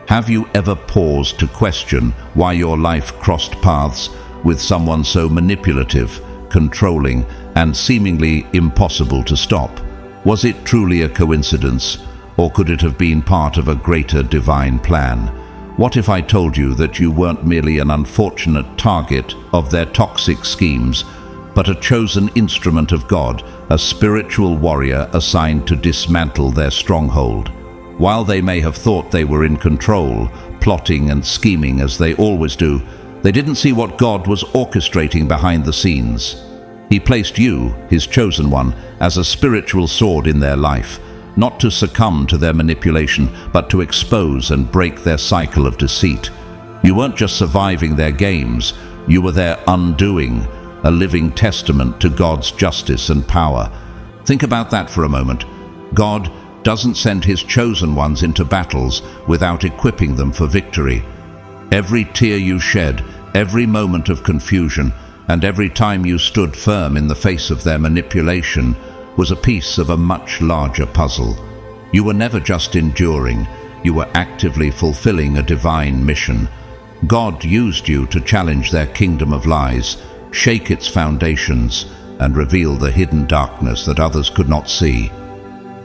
Have you ever paused to question why your life crossed paths with someone so manipulative, controlling, and seemingly impossible to stop? Was it truly a coincidence, or could it have been part of a greater divine plan? What if I told you that you weren't merely an unfortunate target of their toxic schemes, but a chosen instrument of God, a spiritual warrior assigned to dismantle their stronghold? While they may have thought they were in control, plotting and scheming as they always do, they didn't see what God was orchestrating behind the scenes. He placed you, his chosen one, as a spiritual sword in their life, not to succumb to their manipulation, but to expose and break their cycle of deceit. You weren't just surviving their games, you were their undoing, a living testament to God's justice and power. Think about that for a moment. God doesn't send his chosen ones into battles without equipping them for victory. Every tear you shed, every moment of confusion, and every time you stood firm in the face of their manipulation was a piece of a much larger puzzle. You were never just enduring, you were actively fulfilling a divine mission. God used you to challenge their kingdom of lies, shake its foundations, and reveal the hidden darkness that others could not see.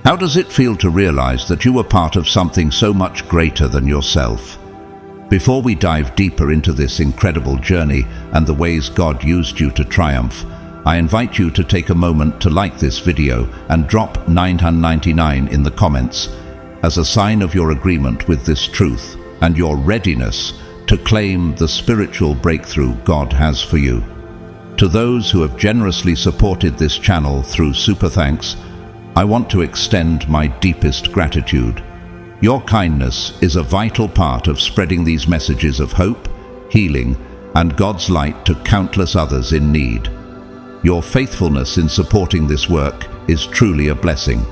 How does it feel to realize that you were part of something so much greater than yourself? Before we dive deeper into this incredible journey and the ways God used you to triumph, I invite you to take a moment to like this video and drop 999 in the comments as a sign of your agreement with this truth and your readiness to claim the spiritual breakthrough God has for you. To those who have generously supported this channel through Super Thanks, I want to extend my deepest gratitude. Your kindness is a vital part of spreading these messages of hope, healing, and God's light to countless others in need. Your faithfulness in supporting this work is truly a blessing.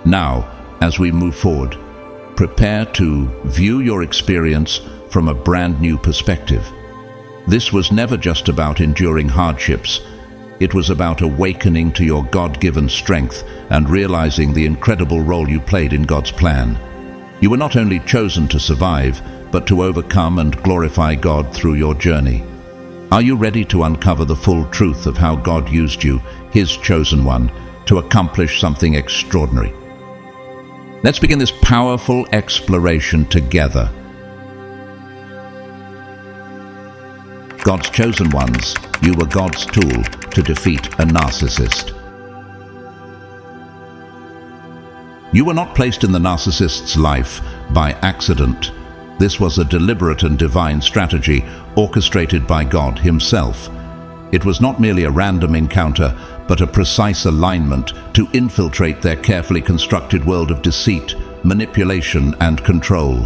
Now, as we move forward, prepare to view your experience from a brand new perspective. This was never just about enduring hardships. It was about awakening to your God-given strength and realizing the incredible role you played in God's plan. You were not only chosen to survive, but to overcome and glorify God through your journey. Are you ready to uncover the full truth of how God used you, his chosen one, to accomplish something extraordinary? Let's begin this powerful exploration together. God's chosen ones, you were God's tool to defeat a narcissist. You were not placed in the narcissist's life by accident. This was a deliberate and divine strategy orchestrated by God himself. It was not merely a random encounter, but a precise alignment to infiltrate their carefully constructed world of deceit, manipulation, and control.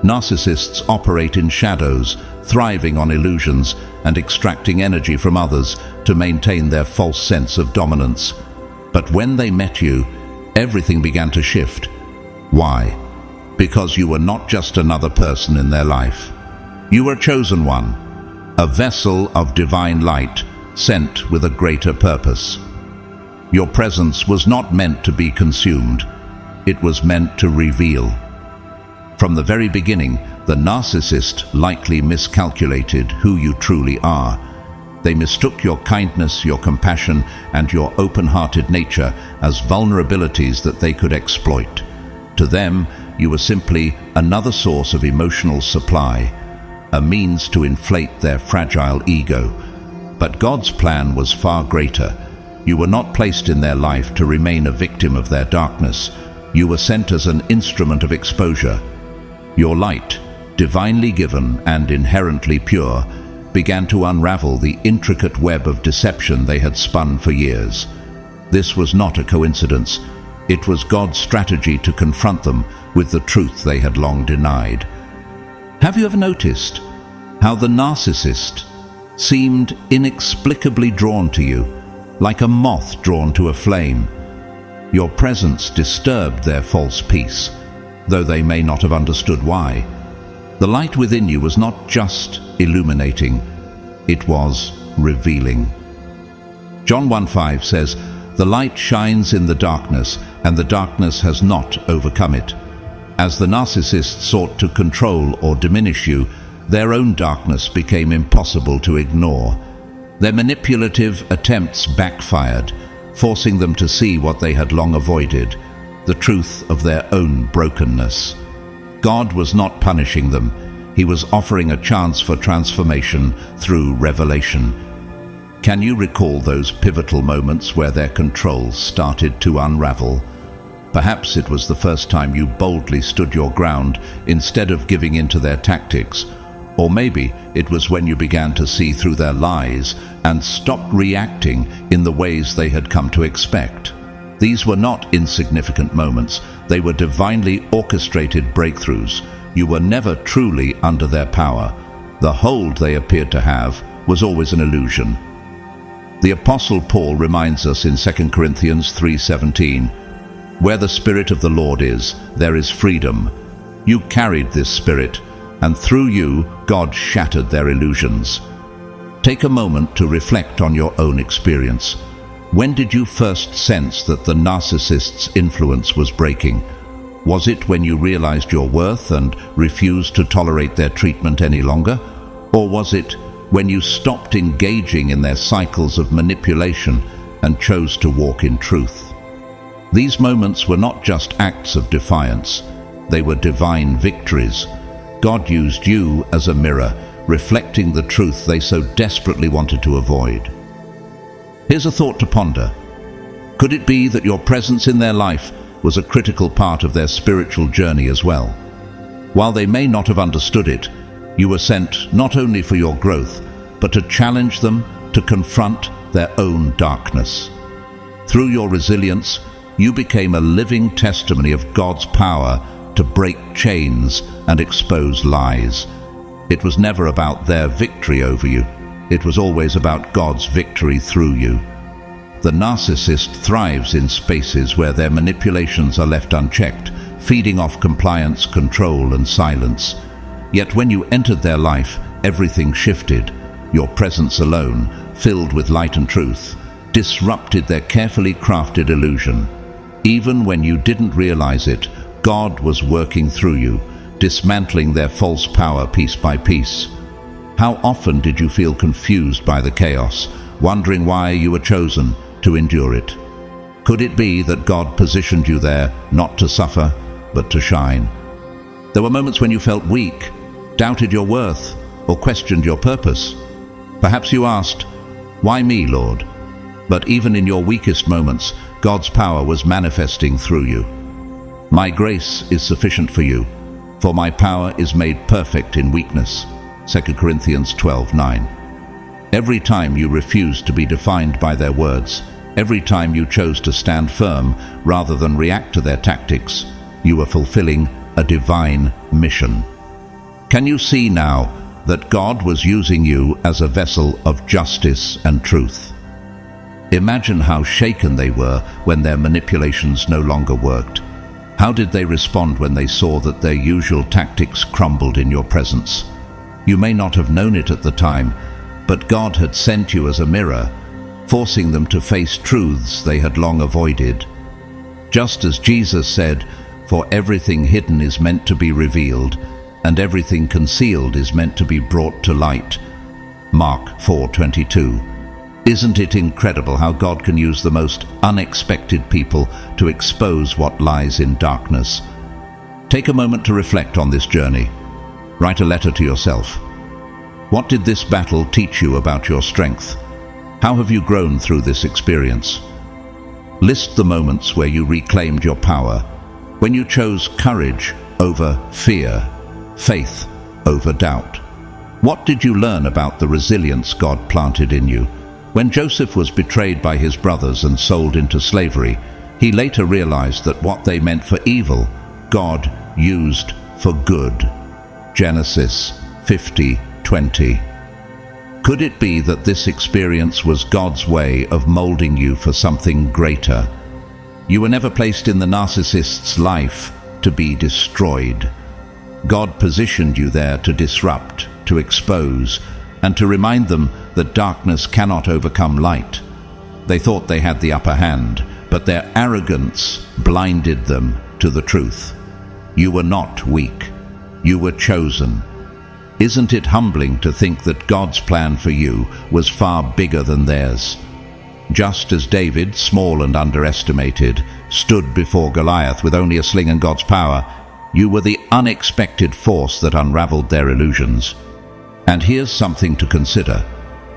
Narcissists operate in shadows, thriving on illusions and extracting energy from others to maintain their false sense of dominance. But when they met you, everything began to shift. Why? Because you were not just another person in their life. You were a chosen one, a vessel of divine light, sent with a greater purpose. Your presence was not meant to be consumed. It was meant to reveal. From the very beginning, the narcissist likely miscalculated who you truly are. They mistook your kindness, your compassion, and your open-hearted nature as vulnerabilities that they could exploit. To them, you were simply another source of emotional supply, a means to inflate their fragile ego. But God's plan was far greater. You were not placed in their life to remain a victim of their darkness. You were sent as an instrument of exposure. Your light, divinely given and inherently pure, began to unravel the intricate web of deception they had spun for years. This was not a coincidence. It was God's strategy to confront them with the truth they had long denied. Have you ever noticed how the narcissist seemed inexplicably drawn to you, like a moth drawn to a flame? Your presence disturbed their false peace, though they may not have understood why. The light within you was not just illuminating, it was revealing. John 1:5 says, "The light shines in the darkness, and the darkness has not overcome it." As the narcissist sought to control or diminish you, their own darkness became impossible to ignore. Their manipulative attempts backfired, forcing them to see what they had long avoided, the truth of their own brokenness. God was not punishing them. He was offering a chance for transformation through revelation. Can you recall those pivotal moments where their control started to unravel? Perhaps it was the first time you boldly stood your ground instead of giving in to their tactics. Or maybe it was when you began to see through their lies and stopped reacting in the ways they had come to expect. These were not insignificant moments. They were divinely orchestrated breakthroughs. You were never truly under their power. The hold they appeared to have was always an illusion. The Apostle Paul reminds us in 2 Corinthians 3:17, "Where the Spirit of the Lord is, there is freedom." You carried this Spirit, and through you, God shattered their illusions. Take a moment to reflect on your own experience. When did you first sense that the narcissist's influence was breaking? Was it when you realized your worth and refused to tolerate their treatment any longer? Or was it when you stopped engaging in their cycles of manipulation and chose to walk in truth? These moments were not just acts of defiance. They were divine victories. God used you as a mirror, reflecting the truth they so desperately wanted to avoid. Here's a thought to ponder. Could it be that your presence in their life was a critical part of their spiritual journey as well? While they may not have understood it, you were sent not only for your growth, but to challenge them to confront their own darkness. Through your resilience, you became a living testimony of God's power to break chains and expose lies. It was never about their victory over you. It was always about God's victory through you. The narcissist thrives in spaces where their manipulations are left unchecked, feeding off compliance, control, and silence. Yet when you entered their life, everything shifted. Your presence alone, filled with light and truth, disrupted their carefully crafted illusion. Even when you didn't realize it, God was working through you, dismantling their false power piece by piece. How often did you feel confused by the chaos, wondering why you were chosen to endure it? Could it be that God positioned you there not to suffer, but to shine? There were moments when you felt weak, doubted your worth, or questioned your purpose. Perhaps you asked, "Why me, Lord?" But even in your weakest moments, God's power was manifesting through you. "My grace is sufficient for you, for my power is made perfect in weakness." 2 Corinthians 12:9. Every time you refused to be defined by their words, every time you chose to stand firm rather than react to their tactics, you were fulfilling a divine mission. Can you see now that God was using you as a vessel of justice and truth? Imagine how shaken they were when their manipulations no longer worked. How did they respond when they saw that their usual tactics crumbled in your presence? You may not have known it at the time, but God had sent you as a mirror, forcing them to face truths they had long avoided. Just as Jesus said, "For everything hidden is meant to be revealed, and everything concealed is meant to be brought to light." Mark 4:22. Isn't it incredible how God can use the most unexpected people to expose what lies in darkness? Take a moment to reflect on this journey. Write a letter to yourself. What did this battle teach you about your strength? How have you grown through this experience? List the moments where you reclaimed your power, when you chose courage over fear, faith over doubt. What did you learn about the resilience God planted in you? When Joseph was betrayed by his brothers and sold into slavery, he later realized that what they meant for evil, God used for good. Genesis 50:20. Could it be that this experience was God's way of molding you for something greater? You were never placed in the narcissist's life to be destroyed. God positioned you there to disrupt, to expose, and to remind them that darkness cannot overcome light. They thought they had the upper hand, but their arrogance blinded them to the truth. You were not weak. You were chosen. Isn't it humbling to think that God's plan for you was far bigger than theirs? Just as David, small and underestimated, stood before Goliath with only a sling and God's power, you were the unexpected force that unraveled their illusions. And here's something to consider.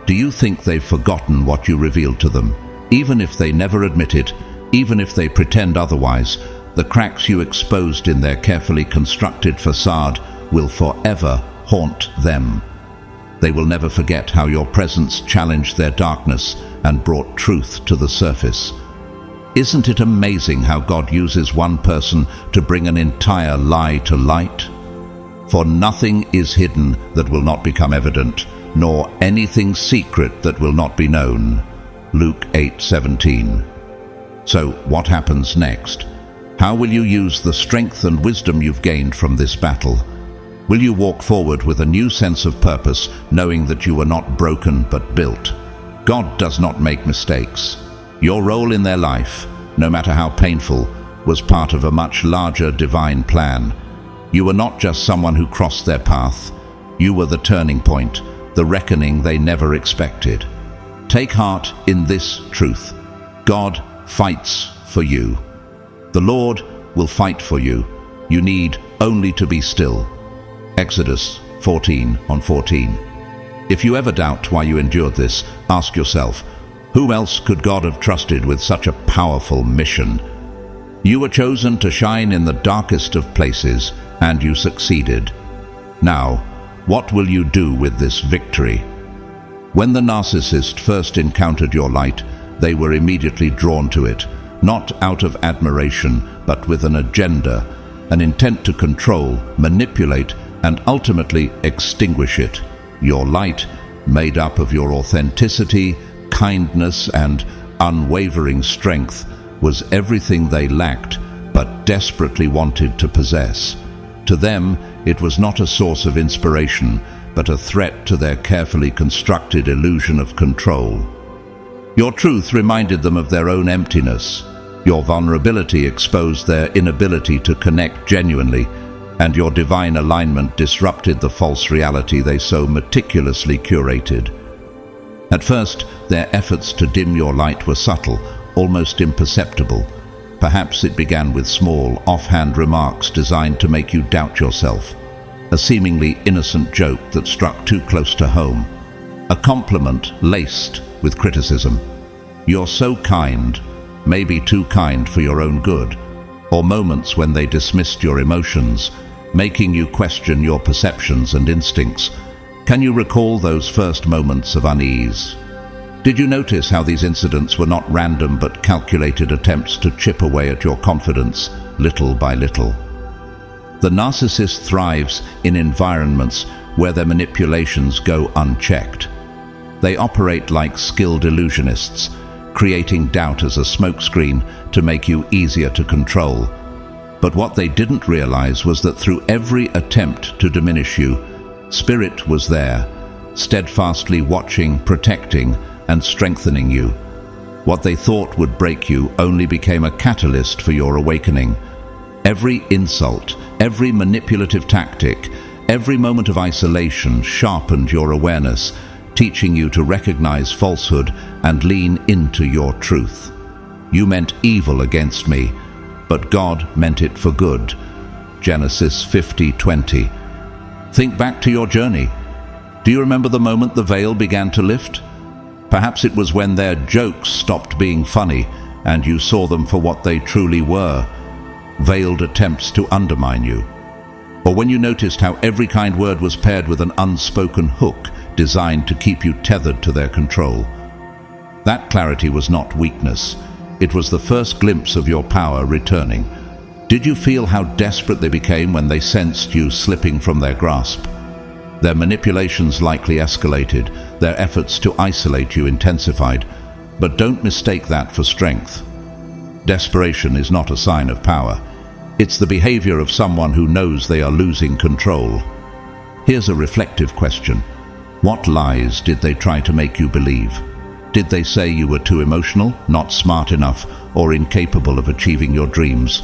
Do you think they've forgotten what you revealed to them? Even if they never admit it, even if they pretend otherwise, the cracks you exposed in their carefully constructed facade will forever haunt them. They will never forget how your presence challenged their darkness and brought truth to the surface. Isn't it amazing how God uses one person to bring an entire lie to light? For nothing is hidden that will not become evident, nor anything secret that will not be known. Luke 8:17. So what happens next? How will you use the strength and wisdom you've gained from this battle? Will you walk forward with a new sense of purpose, knowing that you were not broken but built? God does not make mistakes. Your role in their life, no matter how painful, was part of a much larger divine plan. You were not just someone who crossed their path. You were the turning point, the reckoning they never expected. Take heart in this truth. God fights for you. The Lord will fight for you. You need only to be still. Exodus 14:14. If you ever doubt why you endured this, ask yourself, who else could God have trusted with such a powerful mission? You were chosen to shine in the darkest of places, and you succeeded. Now, what will you do with this victory? When the narcissist first encountered your light, they were immediately drawn to it, not out of admiration, but with an agenda, an intent to control, manipulate, and ultimately extinguish it. Your light, made up of your authenticity, kindness, and unwavering strength, was everything they lacked but desperately wanted to possess. To them, it was not a source of inspiration, but a threat to their carefully constructed illusion of control. Your truth reminded them of their own emptiness. Your vulnerability exposed their inability to connect genuinely, and your divine alignment disrupted the false reality they so meticulously curated. At first, their efforts to dim your light were subtle, almost imperceptible. Perhaps it began with small, offhand remarks designed to make you doubt yourself, a seemingly innocent joke that struck too close to home, a compliment laced with criticism. "You're so kind," maybe too kind for your own good, or moments when they dismissed your emotions, making you question your perceptions and instincts. Can you recall those first moments of unease? Did you notice how these incidents were not random but calculated attempts to chip away at your confidence, little by little? The narcissist thrives in environments where their manipulations go unchecked. They operate like skilled illusionists, creating doubt as a smokescreen to make you easier to control. But what they didn't realize was that through every attempt to diminish you, Spirit was there, steadfastly watching, protecting, and strengthening you. What they thought would break you only became a catalyst for your awakening. Every insult, every manipulative tactic, every moment of isolation sharpened your awareness, teaching you to recognize falsehood and lean into your truth. You meant evil against me, but God meant it for good. Genesis 50:20. Think back to your journey. Do you remember the moment the veil began to lift? Perhaps it was when their jokes stopped being funny and you saw them for what they truly were, veiled attempts to undermine you. Or when you noticed how every kind word was paired with an unspoken hook designed to keep you tethered to their control. That clarity was not weakness. It was the first glimpse of your power returning. Did you feel how desperate they became when they sensed you slipping from their grasp? Their manipulations likely escalated, their efforts to isolate you intensified, but don't mistake that for strength. Desperation is not a sign of power. It's the behavior of someone who knows they are losing control. Here's a reflective question. What lies did they try to make you believe? Did they say you were too emotional, not smart enough, or incapable of achieving your dreams?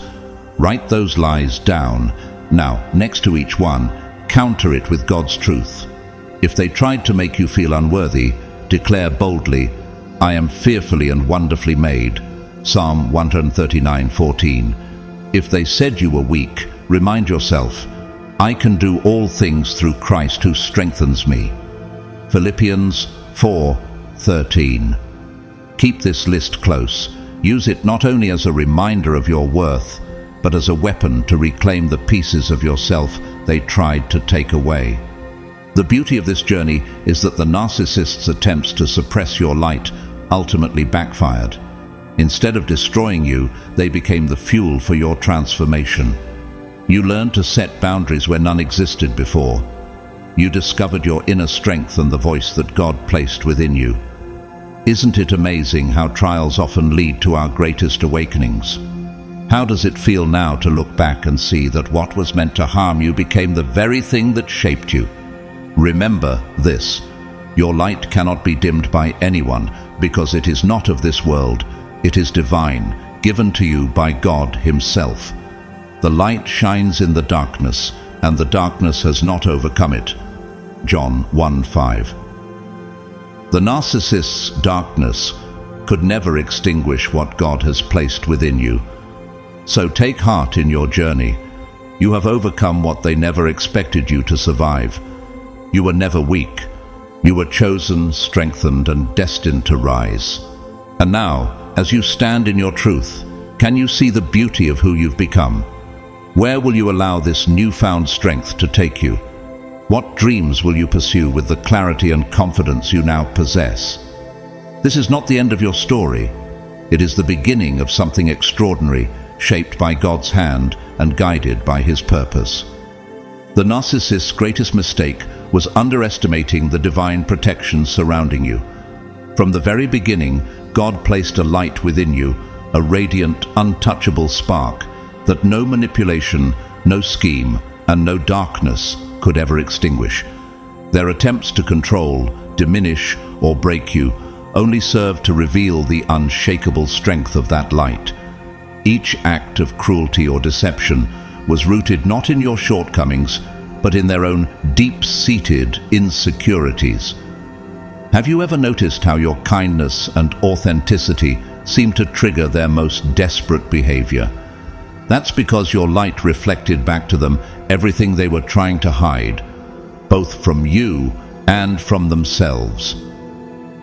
Write those lies down. Now, next to each one, counter it with God's truth. If they tried to make you feel unworthy, declare boldly, I am fearfully and wonderfully made. Psalm 139:14. If they said you were weak, remind yourself, I can do all things through Christ who strengthens me. Philippians 4:13. Keep this list close. Use it not only as a reminder of your worth, but as a weapon to reclaim the pieces of yourself they tried to take away. The beauty of this journey is that the narcissist's attempts to suppress your light ultimately backfired. Instead of destroying you, they became the fuel for your transformation. You learned to set boundaries where none existed before. You discovered your inner strength and the voice that God placed within you. Isn't it amazing how trials often lead to our greatest awakenings? How does it feel now to look back and see that what was meant to harm you became the very thing that shaped you? Remember this: your light cannot be dimmed by anyone, because it is not of this world. It is divine, given to you by God Himself. The light shines in the darkness, and the darkness has not overcome it. John 1:5. The narcissist's darkness could never extinguish what God has placed within you. So take heart in your journey. You have overcome what they never expected you to survive. You were never weak. You were chosen, strengthened, and destined to rise. And now, as you stand in your truth, can you see the beauty of who you've become? Where will you allow this newfound strength to take you? What dreams will you pursue with the clarity and confidence you now possess? This is not the end of your story. It is the beginning of something extraordinary, shaped by God's hand and guided by His purpose. The narcissist's greatest mistake was underestimating the divine protection surrounding you. From the very beginning, God placed a light within you, a radiant, untouchable spark that no manipulation, no scheme, and no darkness could ever extinguish. Their attempts to control, diminish, or break you only served to reveal the unshakable strength of that light. Each act of cruelty or deception was rooted not in your shortcomings, but in their own deep-seated insecurities. Have you ever noticed how your kindness and authenticity seem to trigger their most desperate behavior? That's because your light reflected back to them everything they were trying to hide, both from you and from themselves.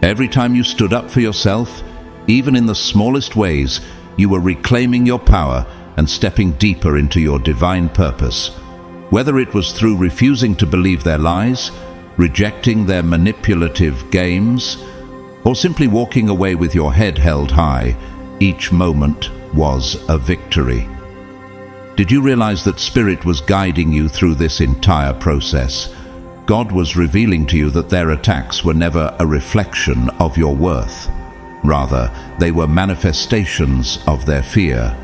Every time you stood up for yourself, even in the smallest ways, you were reclaiming your power and stepping deeper into your divine purpose. Whether it was through refusing to believe their lies, rejecting their manipulative games, or simply walking away with your head held high, each moment was a victory. Did you realize that Spirit was guiding you through this entire process? God was revealing to you that their attacks were never a reflection of your worth. Rather, they were manifestations of their fear.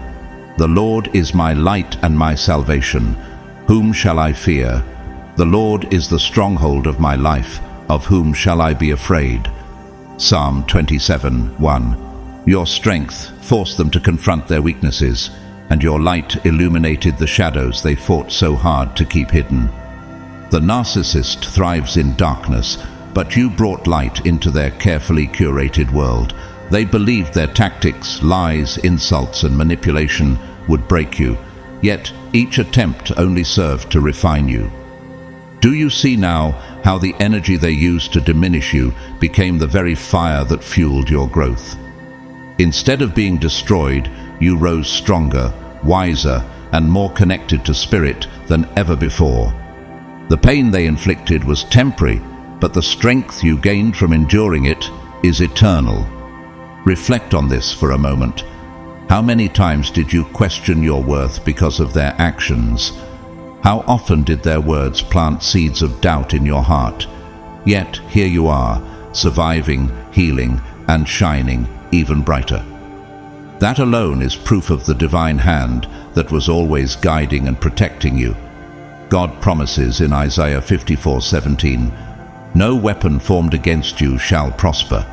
The Lord is my light and my salvation. Whom shall I fear? The Lord is the stronghold of my life. Of whom shall I be afraid? Psalm 27:1. Your strength forced them to confront their weaknesses, and your light illuminated the shadows they fought so hard to keep hidden. The narcissist thrives in darkness, but you brought light into their carefully curated world. They believed their tactics, lies, insults, and manipulation would break you, yet each attempt only served to refine you. Do you see now how the energy they used to diminish you became the very fire that fueled your growth? Instead of being destroyed, you rose stronger, wiser, and more connected to Spirit than ever before. The pain they inflicted was temporary, but the strength you gained from enduring it is eternal. Reflect on this for a moment. How many times did you question your worth because of their actions? How often did their words plant seeds of doubt in your heart? Yet here you are, surviving, healing, and shining even brighter. That alone is proof of the divine hand that was always guiding and protecting you. God promises in Isaiah 54:17, "No weapon formed against you shall prosper."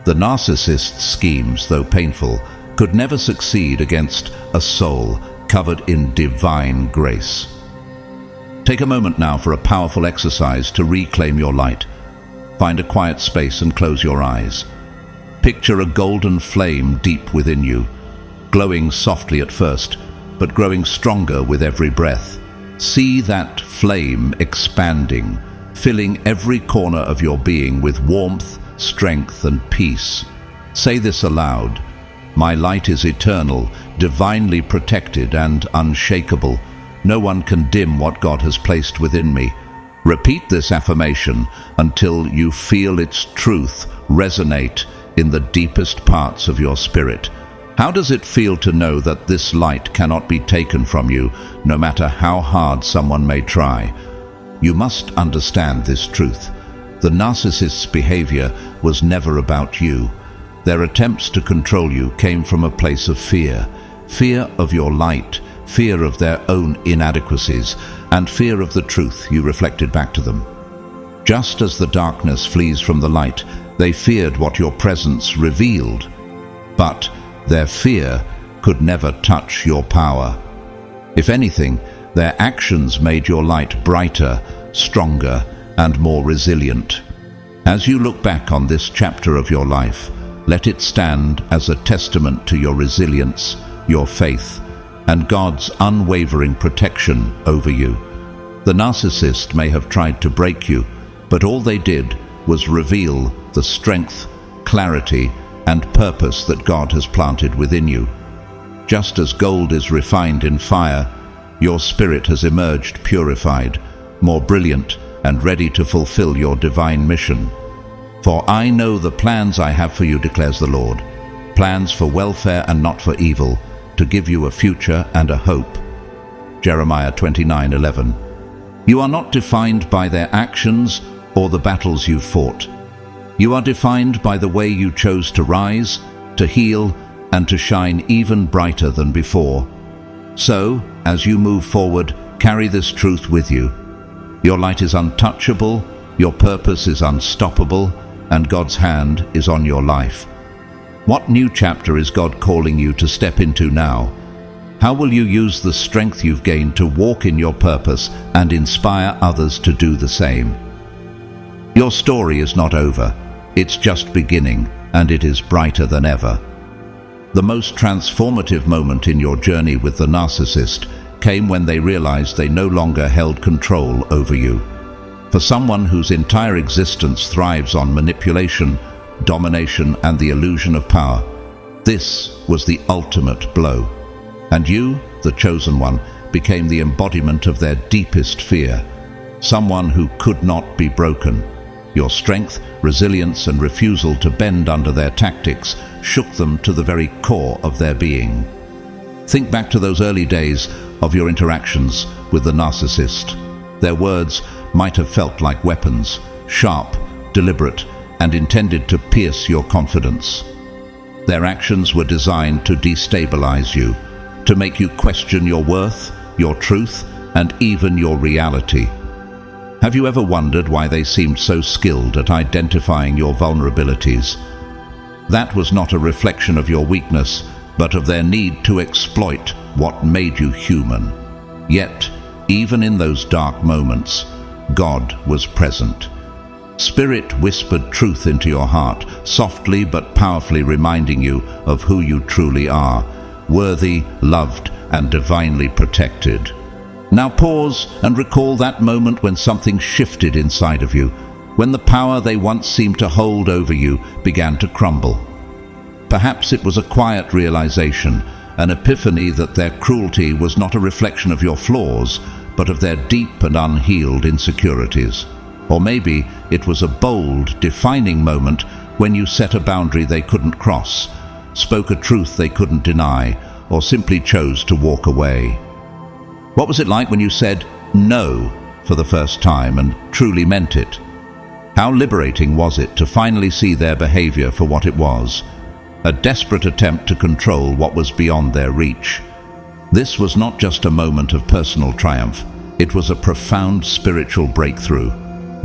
The narcissist's schemes, though painful, could never succeed against a soul covered in divine grace. Take a moment now for a powerful exercise to reclaim your light. Find a quiet space and close your eyes. Picture a golden flame deep within you, glowing softly at first, but growing stronger with every breath. See that flame expanding, filling every corner of your being with warmth, strength, and peace. Say this aloud: "My light is eternal, divinely protected and unshakable. No one can dim what God has placed within me." Repeat this affirmation until you feel its truth resonate in the deepest parts of your spirit. How does it feel to know that this light cannot be taken from you, no matter how hard someone may try? You must understand this truth. The narcissist's behavior was never about you. Their attempts to control you came from a place of fear. Fear of your light, fear of their own inadequacies, and fear of the truth you reflected back to them. Just as the darkness flees from the light, they feared what your presence revealed. But their fear could never touch your power. If anything, their actions made your light brighter, stronger, and more resilient. As you look back on this chapter of your life, let it stand as a testament to your resilience, your faith, and God's unwavering protection over you. The narcissist may have tried to break you, but all they did was reveal the strength, clarity, and purpose that God has planted within you. Just as gold is refined in fire, your spirit has emerged purified, more brilliant, and ready to fulfill your divine mission. "For I know the plans I have for you," declares the Lord, "plans for welfare and not for evil, to give you a future and a hope." Jeremiah 29:11. You are not defined by their actions or the battles you fought. You are defined by the way you chose to rise, to heal, and to shine even brighter than before. So, as you move forward, carry this truth with you. Your light is untouchable, your purpose is unstoppable, and God's hand is on your life. What new chapter is God calling you to step into now? How will you use the strength you've gained to walk in your purpose and inspire others to do the same? Your story is not over. It's just beginning, and it is brighter than ever. The most transformative moment in your journey with the narcissist came when they realized they no longer held control over you. For someone whose entire existence thrives on manipulation, domination, and the illusion of power, this was the ultimate blow. And you, the chosen one, became the embodiment of their deepest fear, someone who could not be broken. Your strength, resilience, and refusal to bend under their tactics shook them to the very core of their being. Think back to those early days of your interactions with the narcissist. Their words might have felt like weapons, sharp, deliberate, and intended to pierce your confidence. Their actions were designed to destabilize you, to make you question your worth, your truth, and even your reality. Have you ever wondered why they seemed so skilled at identifying your vulnerabilities? That was not a reflection of your weakness, but of their need to exploit what made you human. Yet, even in those dark moments, God was present. Spirit whispered truth into your heart, softly but powerfully reminding you of who you truly are, worthy, loved, and divinely protected. Now pause and recall that moment when something shifted inside of you, when the power they once seemed to hold over you began to crumble. Perhaps it was a quiet realization, an epiphany that their cruelty was not a reflection of your flaws, but of their deep and unhealed insecurities. Or maybe it was a bold, defining moment when you set a boundary they couldn't cross, spoke a truth they couldn't deny, or simply chose to walk away. What was it like when you said no for the first time and truly meant it? How liberating was it to finally see their behavior for what it was? A desperate attempt to control what was beyond their reach. This was not just a moment of personal triumph. It was a profound spiritual breakthrough.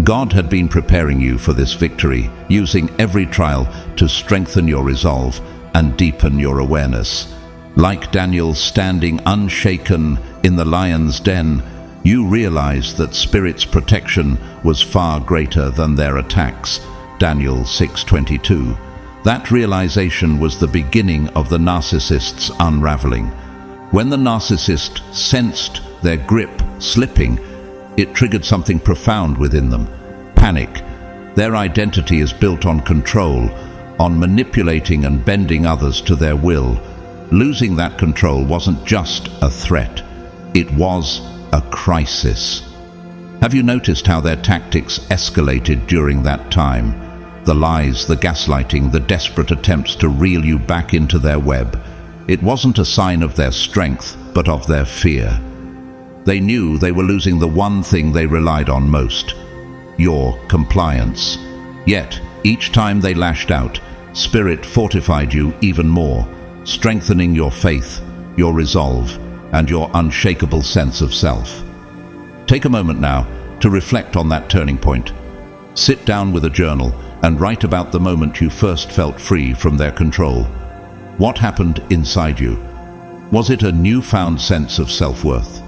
God had been preparing you for this victory, using every trial to strengthen your resolve and deepen your awareness. Like Daniel standing unshaken in the lion's den, you realized that Spirit's protection was far greater than their attacks. Daniel 6:22. That realization was the beginning of the narcissist's unraveling. When the narcissist sensed their grip slipping, it triggered something profound within them: panic. Their identity is built on control, on manipulating and bending others to their will. Losing that control wasn't just a threat, it was a crisis. Have you noticed how their tactics escalated during that time? The lies, the gaslighting, the desperate attempts to reel you back into their web. It wasn't a sign of their strength, but of their fear. They knew they were losing the one thing they relied on most: your compliance. Yet, each time they lashed out, Spirit fortified you even more, strengthening your faith, your resolve, and your unshakable sense of self. Take a moment now to reflect on that turning point. Sit down with a journal and write about the moment you first felt free from their control. What happened inside you? Was it a newfound sense of self-worth?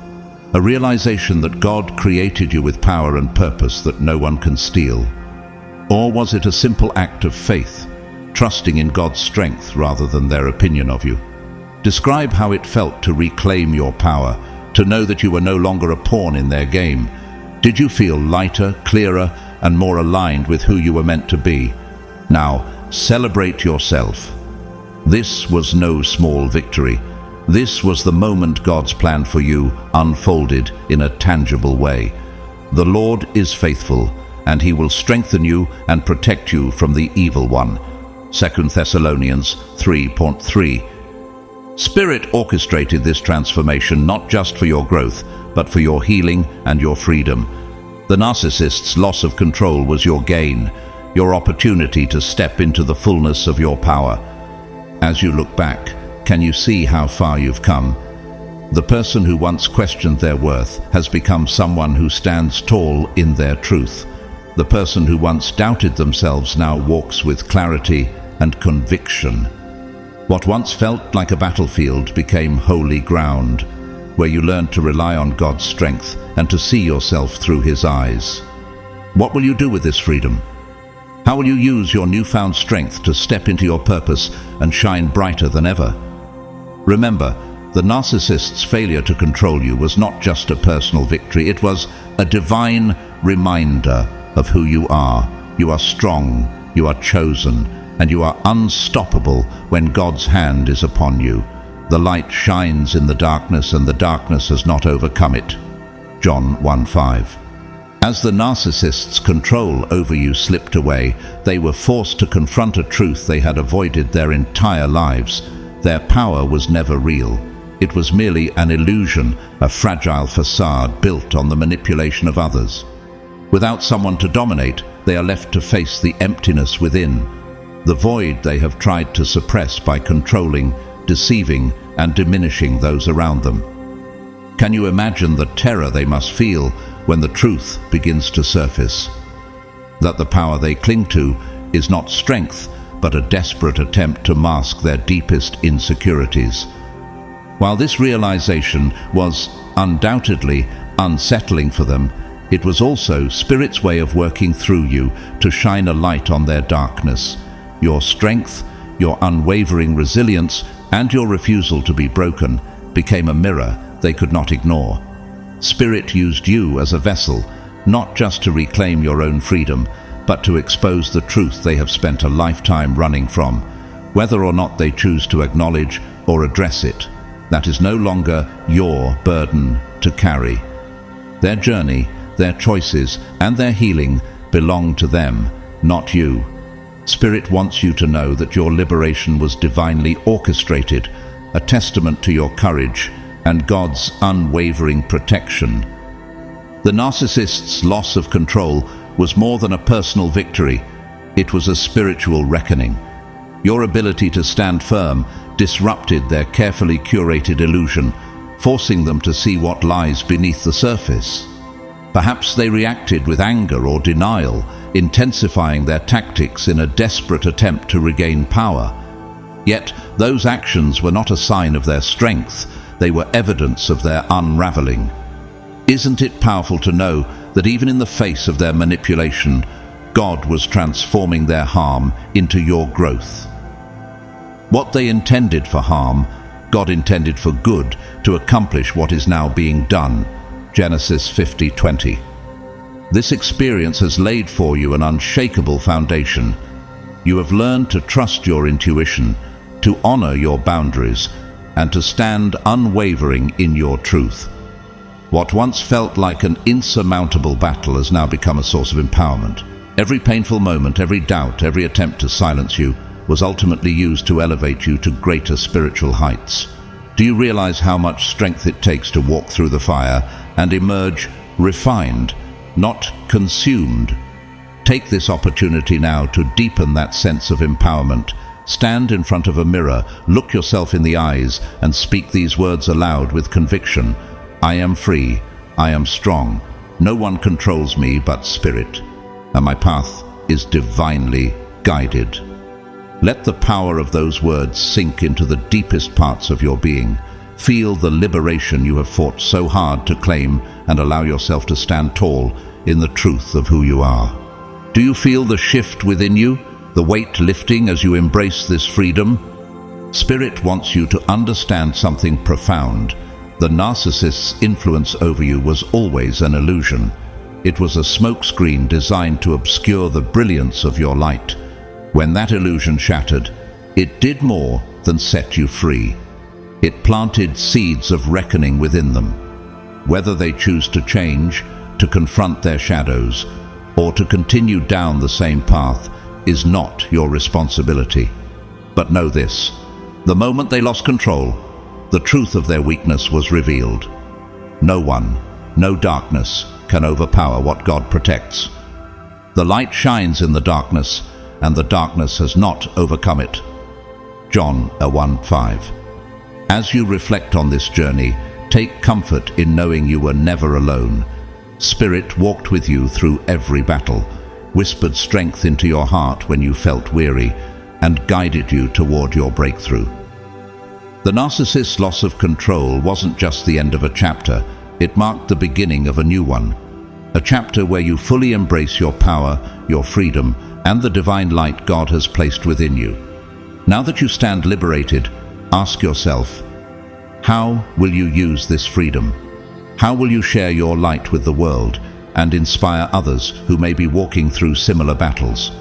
A realization that God created you with power and purpose that no one can steal? Or was it a simple act of faith, trusting in God's strength rather than their opinion of you? Describe how it felt to reclaim your power, to know that you were no longer a pawn in their game. Did you feel lighter, clearer, and more aligned with who you were meant to be? Now, celebrate yourself. This was no small victory. This was the moment God's plan for you unfolded in a tangible way. The Lord is faithful, and He will strengthen you and protect you from the evil one. 2 Thessalonians 3:3. Spirit orchestrated this transformation not just for your growth, but for your healing and your freedom. The narcissist's loss of control was your gain, your opportunity to step into the fullness of your power. As you look back, can you see how far you've come? The person who once questioned their worth has become someone who stands tall in their truth. The person who once doubted themselves now walks with clarity and conviction. What once felt like a battlefield became holy ground, where you learned to rely on God's strength and to see yourself through His eyes. What will you do with this freedom? How will you use your newfound strength to step into your purpose and shine brighter than ever? Remember, the narcissist's failure to control you was not just a personal victory, it was a divine reminder of who you are. You are strong, you are chosen, and you are unstoppable when God's hand is upon you. The light shines in the darkness, and the darkness has not overcome it. John 1:5. As the narcissist's control over you slipped away, they were forced to confront a truth they had avoided their entire lives. Their power was never real. It was merely an illusion, a fragile facade built on the manipulation of others. Without someone to dominate, they are left to face the emptiness within, the void they have tried to suppress by controlling, deceiving, and diminishing those around them. Can you imagine the terror they must feel when the truth begins to surface? That the power they cling to is not strength, but a desperate attempt to mask their deepest insecurities. While this realization was undoubtedly unsettling for them, it was also Spirit's way of working through you to shine a light on their darkness. Your strength, your unwavering resilience, and your refusal to be broken became a mirror they could not ignore. Spirit used you as a vessel, not just to reclaim your own freedom, but to expose the truth they have spent a lifetime running from. Whether or not they choose to acknowledge or address it, that is no longer your burden to carry. Their journey, their choices, and their healing belong to them, not you. Spirit wants you to know that your liberation was divinely orchestrated, a testament to your courage and God's unwavering protection. The narcissist's loss of control was more than a personal victory. It was a spiritual reckoning. Your ability to stand firm disrupted their carefully curated illusion, forcing them to see what lies beneath the surface. Perhaps they reacted with anger or denial, intensifying their tactics in a desperate attempt to regain power. Yet those actions were not a sign of their strength, they were evidence of their unraveling. Isn't it powerful to know that even in the face of their manipulation, God was transforming their harm into your growth? What they intended for harm, God intended for good to accomplish what is now being done. Genesis 50:20. This experience has laid for you an unshakable foundation. You have learned to trust your intuition, to honor your boundaries, and to stand unwavering in your truth. What once felt like an insurmountable battle has now become a source of empowerment. Every painful moment, every doubt, every attempt to silence you was ultimately used to elevate you to greater spiritual heights. Do you realize how much strength it takes to walk through the fire and emerge refined, not consumed? Take this opportunity now to deepen that sense of empowerment. Stand in front of a mirror, look yourself in the eyes, and speak these words aloud with conviction. I am free, I am strong, no one controls me but Spirit, and my path is divinely guided. Let the power of those words sink into the deepest parts of your being. Feel the liberation you have fought so hard to claim, and allow yourself to stand tall in the truth of who you are. Do you feel the shift within you, the weight lifting as you embrace this freedom? Spirit wants you to understand something profound. The narcissist's influence over you was always an illusion. It was a smokescreen designed to obscure the brilliance of your light. When that illusion shattered, it did more than set you free. It planted seeds of reckoning within them. Whether they choose to change, to confront their shadows, or to continue down the same path is not your responsibility. But know this: the moment they lost control, the truth of their weakness was revealed. No one, no darkness can overpower what God protects. The light shines in the darkness, and the darkness has not overcome it. John 1:5. As you reflect on this journey, take comfort in knowing you were never alone. Spirit walked with you through every battle, whispered strength into your heart when you felt weary, and guided you toward your breakthrough. The narcissist's loss of control wasn't just the end of a chapter, it marked the beginning of a new one. A chapter where you fully embrace your power, your freedom, and the divine light God has placed within you. Now that you stand liberated, ask yourself, how will you use this freedom? How will you share your light with the world and inspire others who may be walking through similar battles?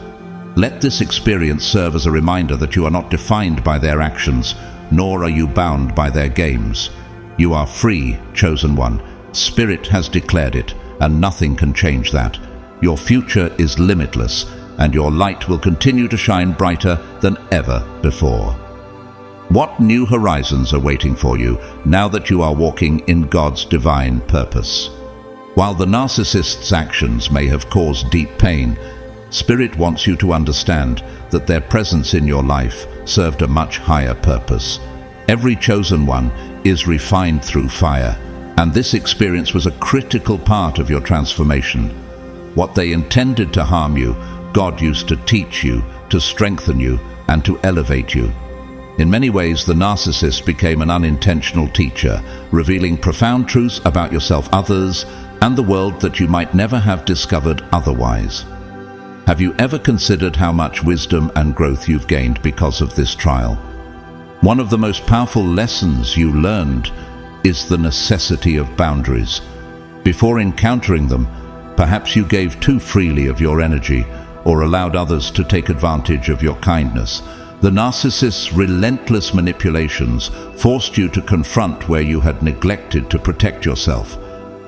Let this experience serve as a reminder that you are not defined by their actions, nor are you bound by their games. You are free, chosen one. Spirit has declared it, and nothing can change that. Your future is limitless, and your light will continue to shine brighter than ever before. What new horizons are waiting for you now that you are walking in God's divine purpose? While the narcissist's actions may have caused deep pain, Spirit wants you to understand that their presence in your life served a much higher purpose. Every chosen one is refined through fire, and this experience was a critical part of your transformation. What they intended to harm you, God used to teach you, to strengthen you, and to elevate you. In many ways, the narcissist became an unintentional teacher, revealing profound truths about yourself, others, and the world that you might never have discovered otherwise. Have you ever considered how much wisdom and growth you've gained because of this trial? One of the most powerful lessons you learned is the necessity of boundaries. Before encountering them, perhaps you gave too freely of your energy or allowed others to take advantage of your kindness. The narcissist's relentless manipulations forced you to confront where you had neglected to protect yourself.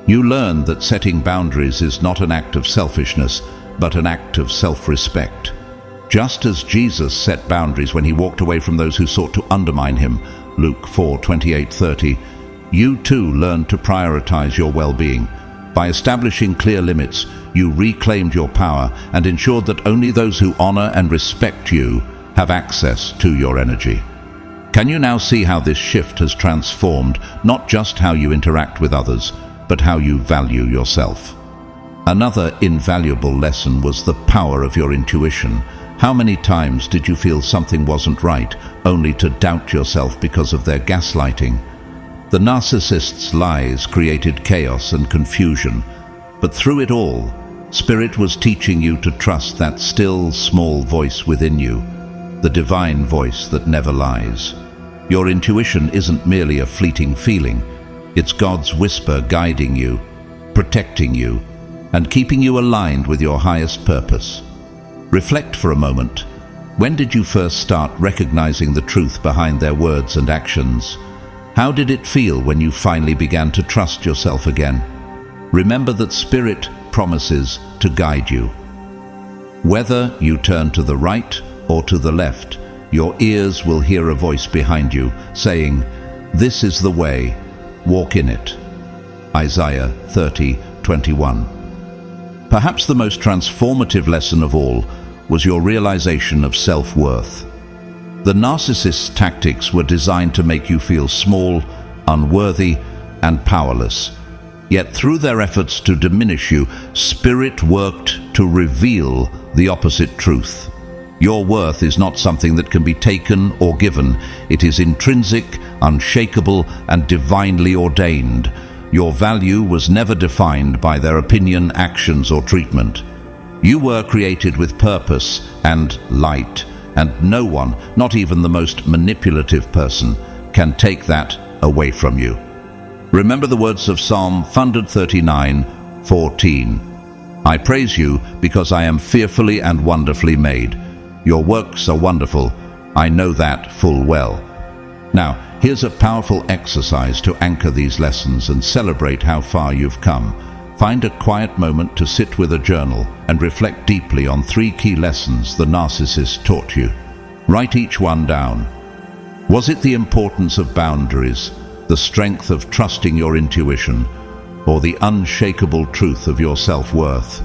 You learned that setting boundaries is not an act of selfishness, but an act of self-respect. Just as Jesus set boundaries when he walked away from those who sought to undermine him, Luke 4:28-30, you too learned to prioritize your well-being. By establishing clear limits, you reclaimed your power and ensured that only those who honor and respect you have access to your energy. Can you now see how this shift has transformed not just how you interact with others, but how you value yourself? Another invaluable lesson was the power of your intuition. How many times did you feel something wasn't right, only to doubt yourself because of their gaslighting. The narcissist's lies created chaos and confusion, but through it all, Spirit was teaching you to trust that still, small voice within you, the divine voice that never lies. Your intuition isn't merely a fleeting feeling. It's God's whisper guiding you, protecting you, and keeping you aligned with your highest purpose. Reflect for a moment. When did you first start recognizing the truth behind their words and actions? How did it feel when you finally began to trust yourself again? Remember that Spirit promises to guide you. Whether you turn to the right or to the left, your ears will hear a voice behind you saying, "This is the way, walk in it." Isaiah 30:21. Perhaps the most transformative lesson of all was your realization of self-worth. The narcissist's tactics were designed to make you feel small, unworthy, and powerless. Yet through their efforts to diminish you, Spirit worked to reveal the opposite truth. Your worth is not something that can be taken or given. It is intrinsic, unshakable, and divinely ordained. Your value was never defined by their opinion, actions, or treatment. You were created with purpose and light, and no one, not even the most manipulative person, can take that away from you. Remember the words of Psalm 139:14. "I praise you because I am fearfully and wonderfully made. Your works are wonderful. I know that full well." Now, here's a powerful exercise to anchor these lessons and celebrate how far you've come. Find a quiet moment to sit with a journal and reflect deeply on 3 key lessons the narcissist taught you. Write each one down. Was it the importance of boundaries, the strength of trusting your intuition, or the unshakable truth of your self-worth?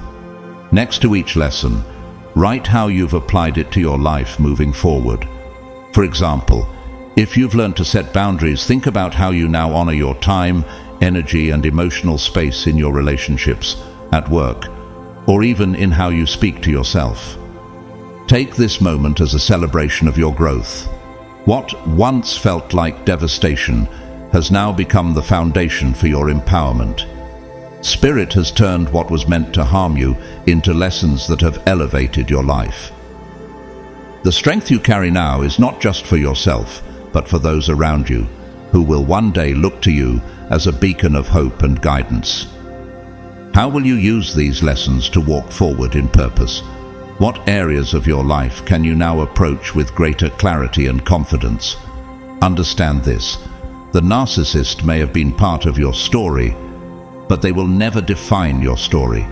Next to each lesson, write how you've applied it to your life moving forward. For example, if you've learned to set boundaries, think about how you now honor your time, energy, and emotional space in your relationships, at work, or even in how you speak to yourself. Take this moment as a celebration of your growth. What once felt like devastation has now become the foundation for your empowerment. Spirit has turned what was meant to harm you into lessons that have elevated your life. The strength you carry now is not just for yourself, but for those around you, who will one day look to you as a beacon of hope and guidance. How will you use these lessons to walk forward in purpose? What areas of your life can you now approach with greater clarity and confidence? Understand this: the narcissist may have been part of your story, but they will never define your story.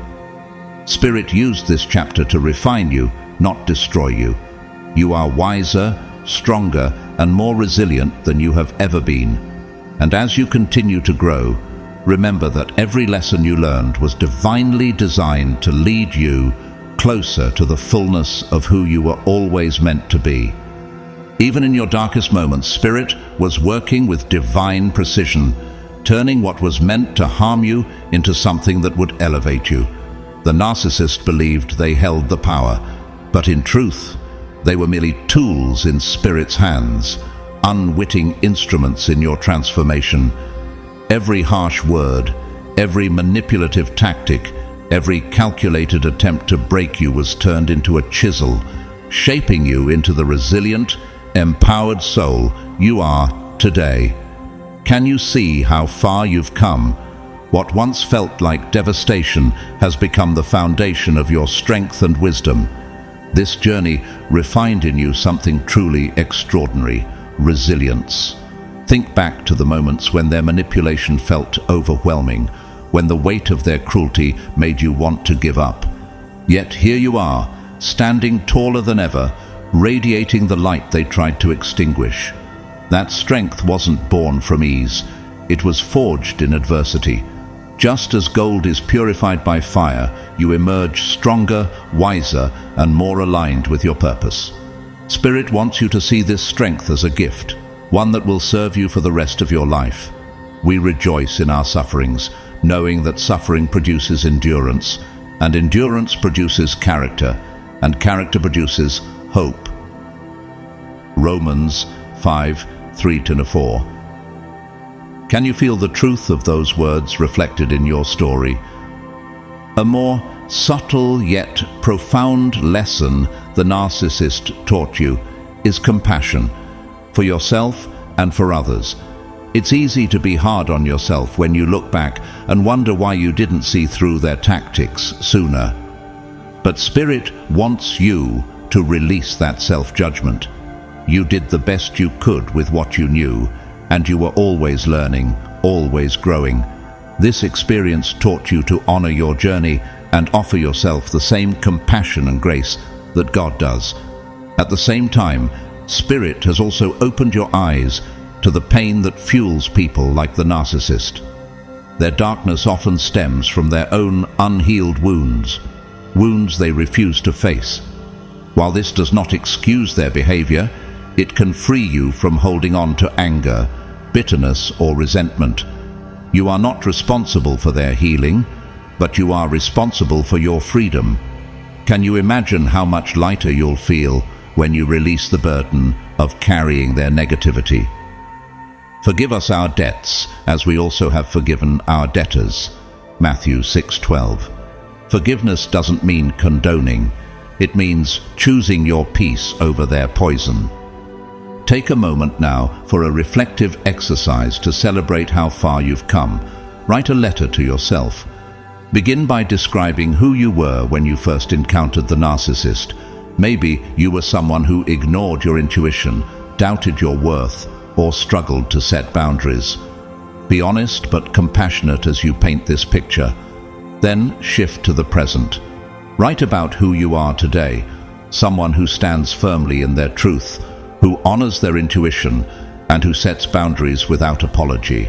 Spirit used this chapter to refine you, not destroy you. You are wiser, stronger, and more resilient than you have ever been. And as you continue to grow, remember that every lesson you learned was divinely designed to lead you closer to the fullness of who you were always meant to be. Even in your darkest moments, Spirit was working with divine precision, turning what was meant to harm you into something that would elevate you. The narcissist believed they held the power, but in truth, they were merely tools in Spirit's hands, unwitting instruments in your transformation. Every harsh word, every manipulative tactic, every calculated attempt to break you was turned into a chisel, shaping you into the resilient, empowered soul you are today. Can you see how far you've come? What once felt like devastation has become the foundation of your strength and wisdom. This journey refined in you something truly extraordinary: resilience. Think back to the moments when their manipulation felt overwhelming, when the weight of their cruelty made you want to give up. Yet here you are, standing taller than ever, radiating the light they tried to extinguish. That strength wasn't born from ease. It was forged in adversity. Just as gold is purified by fire, you emerge stronger, wiser, and more aligned with your purpose. Spirit wants you to see this strength as a gift, one that will serve you for the rest of your life. We rejoice in our sufferings, knowing that suffering produces endurance, and endurance produces character, and character produces hope. Romans 5:3-4. Can you feel the truth of those words reflected in your story? A more subtle yet profound lesson the narcissist taught you is compassion for yourself and for others. It's easy to be hard on yourself when you look back and wonder why you didn't see through their tactics sooner. But Spirit wants you to release that self-judgment. You did the best you could with what you knew, and you were always learning, always growing. This experience taught you to honor your journey and offer yourself the same compassion and grace that God does. At the same time, Spirit has also opened your eyes to the pain that fuels people like the narcissist. Their darkness often stems from their own unhealed wounds they refuse to face. While this does not excuse their behavior, it can free you from holding on to anger, bitterness, or resentment. You are not responsible for their healing, but you are responsible for your freedom. Can you imagine how much lighter you'll feel when you release the burden of carrying their negativity? Forgive us our debts, as we also have forgiven our debtors. Matthew 6:12. Forgiveness doesn't mean condoning. It means choosing your peace over their poison. Take a moment now for a reflective exercise to celebrate how far you've come. Write a letter to yourself. Begin by describing who you were when you first encountered the narcissist. Maybe you were someone who ignored your intuition, doubted your worth, or struggled to set boundaries. Be honest but compassionate as you paint this picture. Then shift to the present. Write about who you are today, someone who stands firmly in their truth, who honors their intuition, and who sets boundaries without apology.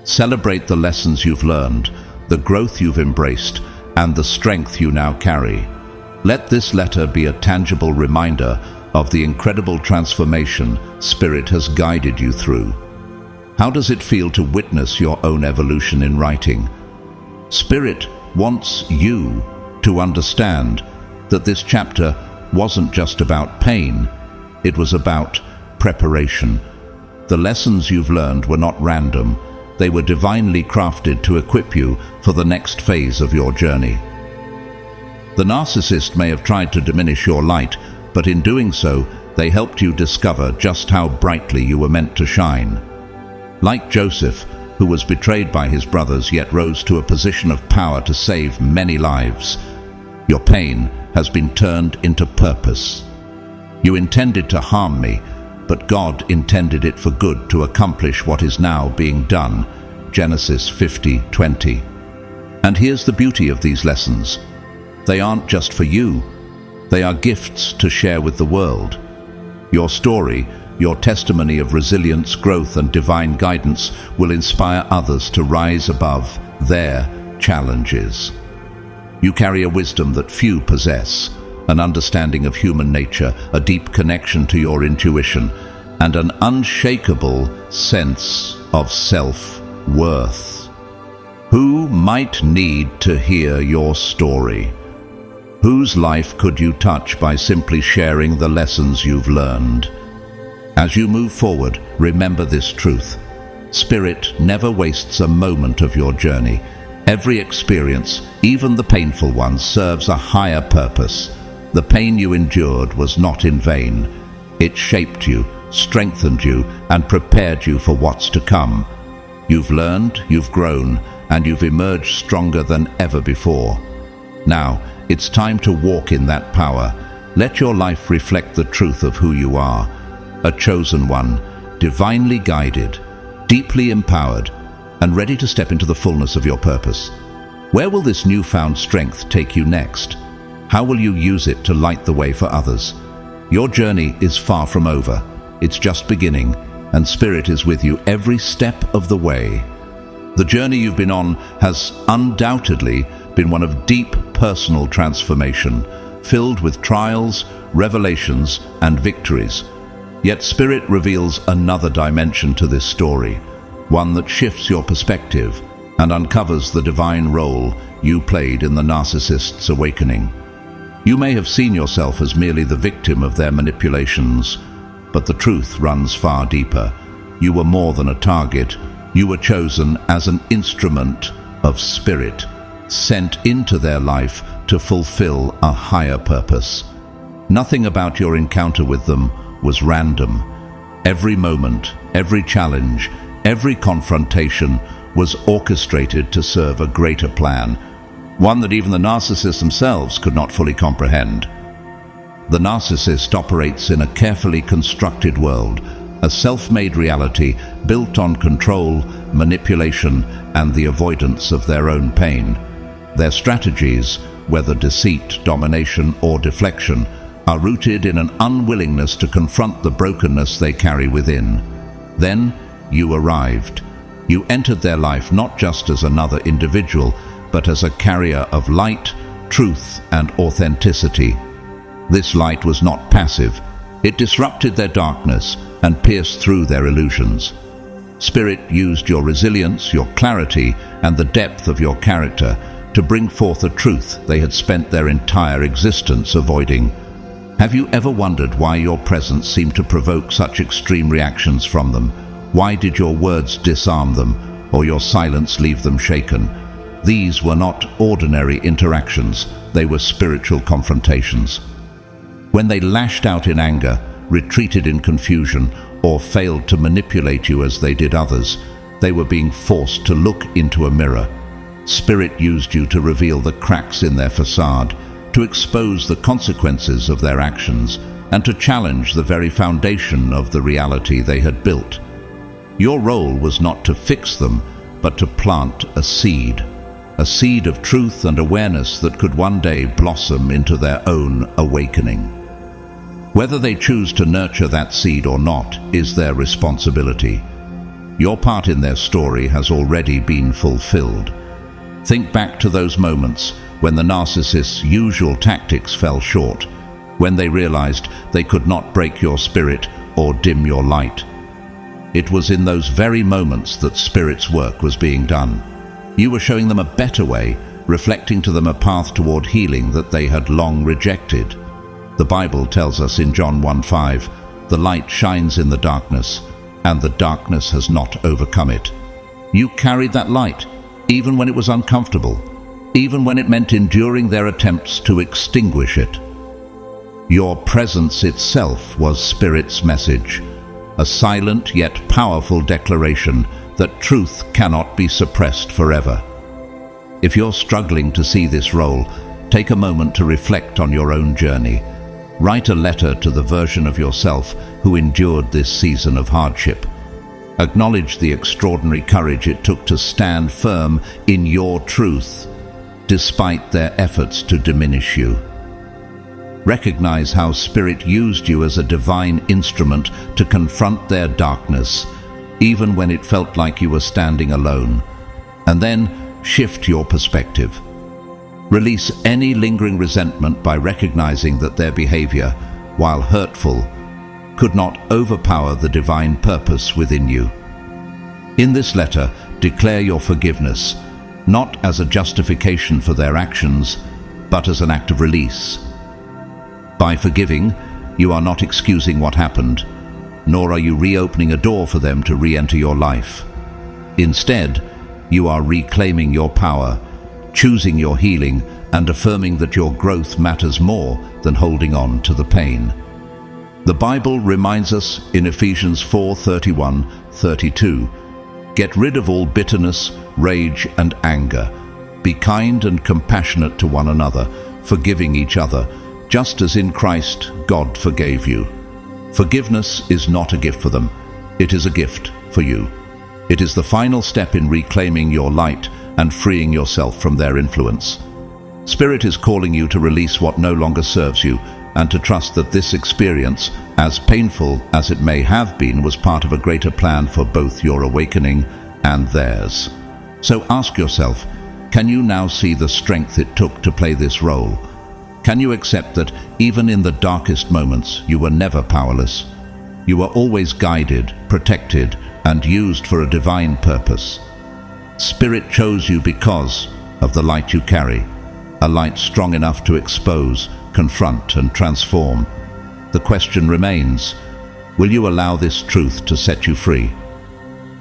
Celebrate the lessons you've learned, the growth you've embraced, and the strength you now carry. Let this letter be a tangible reminder of the incredible transformation Spirit has guided you through. How does it feel to witness your own evolution in writing? Spirit wants you to understand that this chapter wasn't just about pain, it was about preparation. The lessons you've learned were not random, they were divinely crafted to equip you for the next phase of your journey. The narcissist may have tried to diminish your light, but in doing so, they helped you discover just how brightly you were meant to shine. Like Joseph, who was betrayed by his brothers yet rose to a position of power to save many lives, your pain has been turned into purpose. You intended to harm me, but God intended it for good to accomplish what is now being done. Genesis 50:20. And here's the beauty of these lessons. They aren't just for you. They are gifts to share with the world. Your story, your testimony of resilience, growth, and divine guidance will inspire others to rise above their challenges. You carry a wisdom that few possess, an understanding of human nature, a deep connection to your intuition, and an unshakable sense of self-worth. Who might need to hear your story? Whose life could you touch by simply sharing the lessons you've learned? As you move forward, remember this truth. Spirit never wastes a moment of your journey. Every experience, even the painful ones, serves a higher purpose. The pain you endured was not in vain. It shaped you, strengthened you, and prepared you for what's to come. You've learned, you've grown, and you've emerged stronger than ever before. Now, it's time to walk in that power. Let your life reflect the truth of who you are. A chosen one, divinely guided, deeply empowered, and ready to step into the fullness of your purpose. Where will this newfound strength take you next? How will you use it to light the way for others? Your journey is far from over. It's just beginning, and Spirit is with you every step of the way. The journey you've been on has undoubtedly been one of deep personal transformation, filled with trials, revelations, and victories. Yet Spirit reveals another dimension to this story, one that shifts your perspective and uncovers the divine role you played in the narcissist's awakening. You may have seen yourself as merely the victim of their manipulations, but the truth runs far deeper. You were more than a target. You were chosen as an instrument of Spirit, sent into their life to fulfill a higher purpose. Nothing about your encounter with them was random. Every moment, every challenge, every confrontation was orchestrated to serve a greater plan, one that even the narcissists themselves could not fully comprehend. The narcissist operates in a carefully constructed world, a self-made reality built on control, manipulation, and the avoidance of their own pain. Their strategies, whether deceit, domination, or deflection, are rooted in an unwillingness to confront the brokenness they carry within. Then you arrived. You entered their life not just as another individual, but as a carrier of light, truth, and authenticity. This light was not passive. It disrupted their darkness and pierced through their illusions. Spirit used your resilience, your clarity, and the depth of your character to bring forth a truth they had spent their entire existence avoiding. Have you ever wondered why your presence seemed to provoke such extreme reactions from them? Why did your words disarm them, or your silence leave them shaken? These were not ordinary interactions, they were spiritual confrontations. When they lashed out in anger, retreated in confusion, or failed to manipulate you as they did others, they were being forced to look into a mirror. Spirit used you to reveal the cracks in their facade, to expose the consequences of their actions, and to challenge the very foundation of the reality they had built. Your role was not to fix them, but to plant a seed of truth and awareness that could one day blossom into their own awakening. Whether they choose to nurture that seed or not is their responsibility. Your part in their story has already been fulfilled. Think back to those moments when the narcissist's usual tactics fell short, when they realized they could not break your spirit or dim your light. It was in those very moments that Spirit's work was being done. You were showing them a better way, reflecting to them a path toward healing that they had long rejected. The Bible tells us in John 1:5, "The light shines in the darkness, and the darkness has not overcome it." You carried that light, even when it was uncomfortable, even when it meant enduring their attempts to extinguish it. Your presence itself was Spirit's message, a silent yet powerful declaration that truth cannot be suppressed forever. If you're struggling to see this role, take a moment to reflect on your own journey. Write a letter to the version of yourself who endured this season of hardship. Acknowledge the extraordinary courage it took to stand firm in your truth, despite their efforts to diminish you. Recognize how Spirit used you as a divine instrument to confront their darkness, even when it felt like you were standing alone. And then shift your perspective. Release any lingering resentment by recognizing that their behavior, while hurtful, could not overpower the divine purpose within you. In this letter, declare your forgiveness, not as a justification for their actions, but as an act of release. By forgiving, you are not excusing what happened, nor are you reopening a door for them to re-enter your life. Instead, you are reclaiming your power, choosing your healing, and affirming that your growth matters more than holding on to the pain. The Bible reminds us in Ephesians 4:31-32, "Get rid of all bitterness, rage, and anger. Be kind and compassionate to one another, forgiving each other, just as in Christ God forgave you." Forgiveness is not a gift for them, it is a gift for you. It is the final step in reclaiming your light and freeing yourself from their influence. Spirit is calling you to release what no longer serves you, and to trust that this experience, as painful as it may have been, was part of a greater plan for both your awakening and theirs. So ask yourself, can you now see the strength it took to play this role? Can you accept that even in the darkest moments, you were never powerless? You were always guided, protected, and used for a divine purpose. Spirit chose you because of the light you carry, a light strong enough to expose, confront, and transform. The question remains, Will you allow this truth to set you free?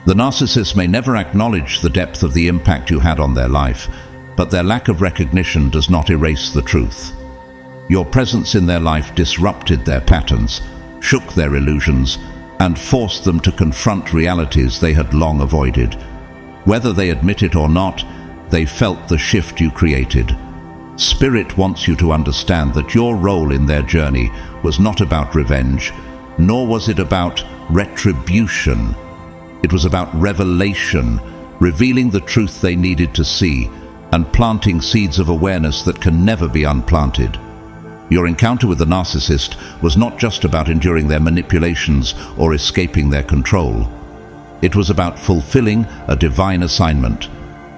The narcissist may never acknowledge the depth of the impact you had on their life, but their lack of recognition does not erase the truth. Your presence in their life disrupted their patterns, shook their illusions, and forced them to confront realities they had long avoided. Whether they admit it or not, they felt the shift you created. Spirit wants you to understand that your role in their journey was not about revenge, nor was it about retribution. It was about revelation, revealing the truth they needed to see, and planting seeds of awareness that can never be unplanted. Your encounter with the narcissist was not just about enduring their manipulations or escaping their control. It was about fulfilling a divine assignment.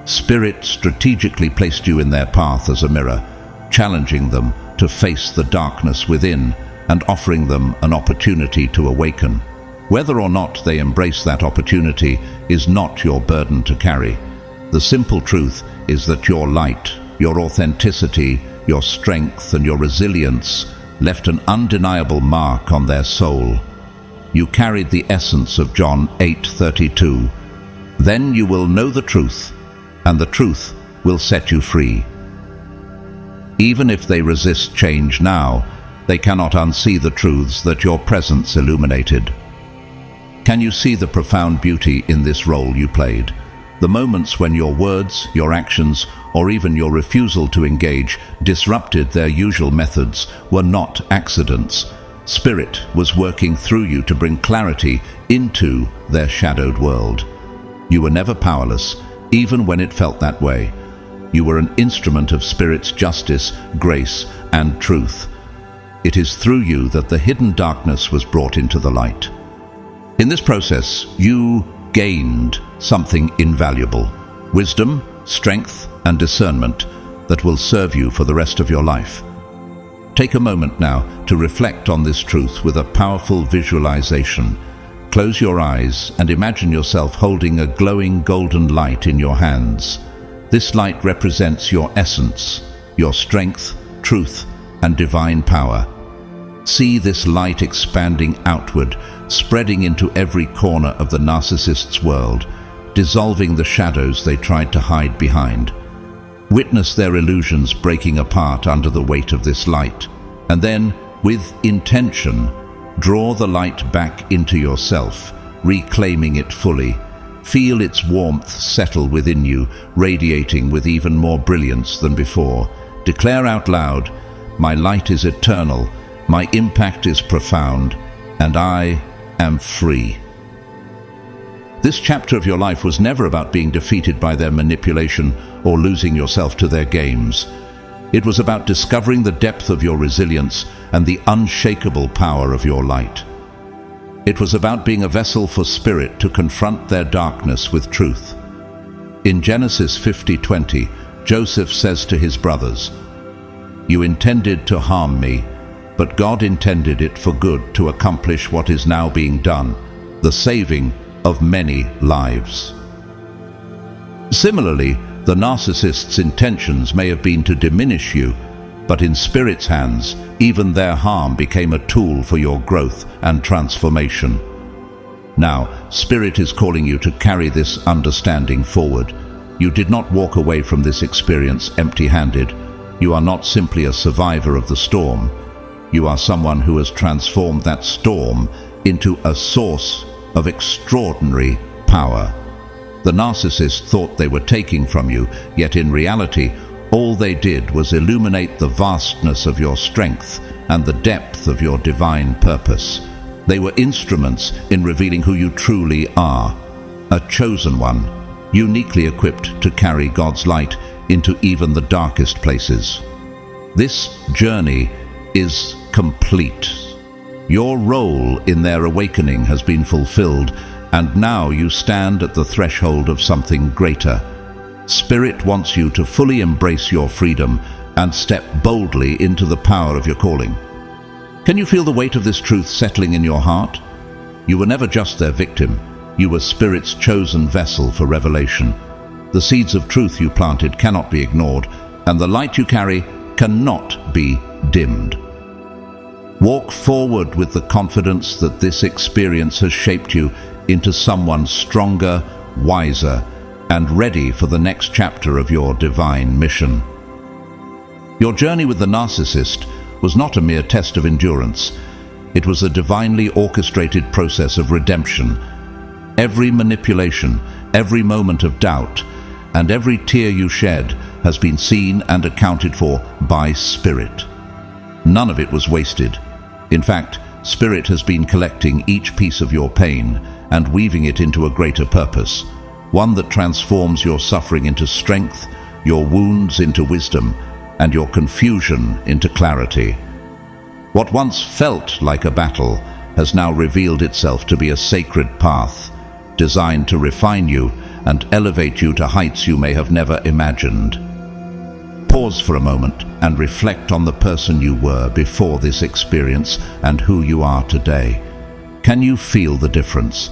Spirit strategically placed you in their path as a mirror, challenging them to face the darkness within and offering them an opportunity to awaken. Whether or not they embrace that opportunity is not your burden to carry. The simple truth is that your light, your authenticity, your strength and your resilience left an undeniable mark on their soul. You carried the essence of John 8:32. Then you will know the truth, and the truth will set you free. Even if they resist change now, they cannot unsee the truths that your presence illuminated. Can you see the profound beauty in this role you played? The moments when your words, your actions, or even your refusal to engage disrupted their usual methods were not accidents. Spirit was working through you to bring clarity into their shadowed world. You were never powerless, even when it felt that way. You were an instrument of Spirit's justice, grace, and truth. It is through you that the hidden darkness was brought into the light. In this process, you gained something invaluable: wisdom, strength, and discernment that will serve you for the rest of your life. Take a moment now to reflect on this truth with a powerful visualization. Close your eyes and imagine yourself holding a glowing golden light in your hands. This light represents your essence, your strength, truth, and divine power. See this light expanding outward, spreading into every corner of the narcissist's world, dissolving the shadows they tried to hide behind. Witness their illusions breaking apart under the weight of this light, and then, with intention, draw the light back into yourself, reclaiming it fully. Feel its warmth settle within you, radiating with even more brilliance than before. Declare out loud, "My light is eternal, my impact is profound, and I am free." This chapter of your life was never about being defeated by their manipulation or losing yourself to their games. It was about discovering the depth of your resilience and the unshakable power of your light. It was about being a vessel for Spirit to confront their darkness with truth. In Genesis 50:20, Joseph says to his brothers, "You intended to harm me, but God intended it for good to accomplish what is now being done, the saving of many lives." Similarly, the narcissist's intentions may have been to diminish you, but in Spirit's hands, even their harm became a tool for your growth and transformation. Now, Spirit is calling you to carry this understanding forward. You did not walk away from this experience empty-handed. You are not simply a survivor of the storm. You are someone who has transformed that storm into a source of extraordinary power. The narcissist thought they were taking from you, yet in reality, all they did was illuminate the vastness of your strength and the depth of your divine purpose. They were instruments in revealing who you truly are, a chosen one, uniquely equipped to carry God's light into even the darkest places. This journey is complete. Your role in their awakening has been fulfilled, and now you stand at the threshold of something greater. Spirit wants you to fully embrace your freedom and step boldly into the power of your calling. Can you feel the weight of this truth settling in your heart? You were never just their victim. You were Spirit's chosen vessel for revelation. The seeds of truth you planted cannot be ignored, and the light you carry cannot be dimmed. Walk forward with the confidence that this experience has shaped you into someone stronger, wiser, and ready for the next chapter of your divine mission. Your journey with the narcissist was not a mere test of endurance. It was a divinely orchestrated process of redemption. Every manipulation, every moment of doubt, and every tear you shed has been seen and accounted for by Spirit. None of it was wasted. In fact, Spirit has been collecting each piece of your pain and weaving it into a greater purpose, one that transforms your suffering into strength, your wounds into wisdom, and your confusion into clarity. What once felt like a battle has now revealed itself to be a sacred path, designed to refine you and elevate you to heights you may have never imagined. Pause for a moment and reflect on the person you were before this experience and who you are today. Can you feel the difference?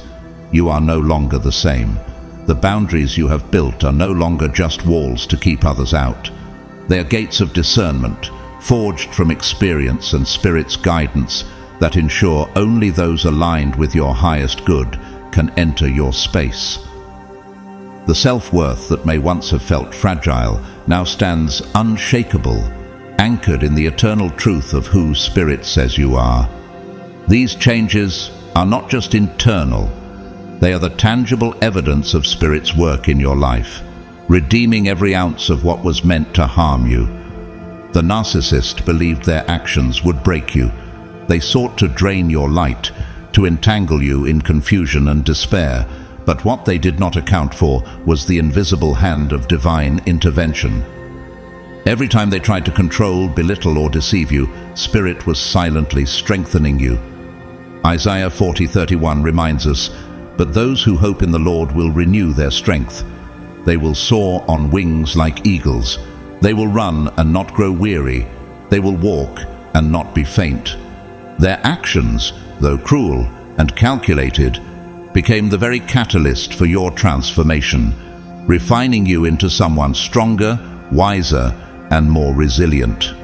You are no longer the same. The boundaries you have built are no longer just walls to keep others out. They are gates of discernment, forged from experience and Spirit's guidance that ensure only those aligned with your highest good can enter your space. The self-worth that may once have felt fragile now stands unshakable, anchored in the eternal truth of who Spirit says you are. These changes are not just internal, they are the tangible evidence of Spirit's work in your life, redeeming every ounce of what was meant to harm you. The narcissist believed their actions would break you. They sought to drain your light, to entangle you in confusion and despair, but what they did not account for was the invisible hand of divine intervention. Every time they tried to control, belittle, or deceive you, Spirit was silently strengthening you. Isaiah 40:31 reminds us, "But those who hope in the Lord will renew their strength. They will soar on wings like eagles. They will run and not grow weary. They will walk and not be faint." Their actions, though cruel and calculated, became the very catalyst for your transformation, refining you into someone stronger, wiser, and more resilient.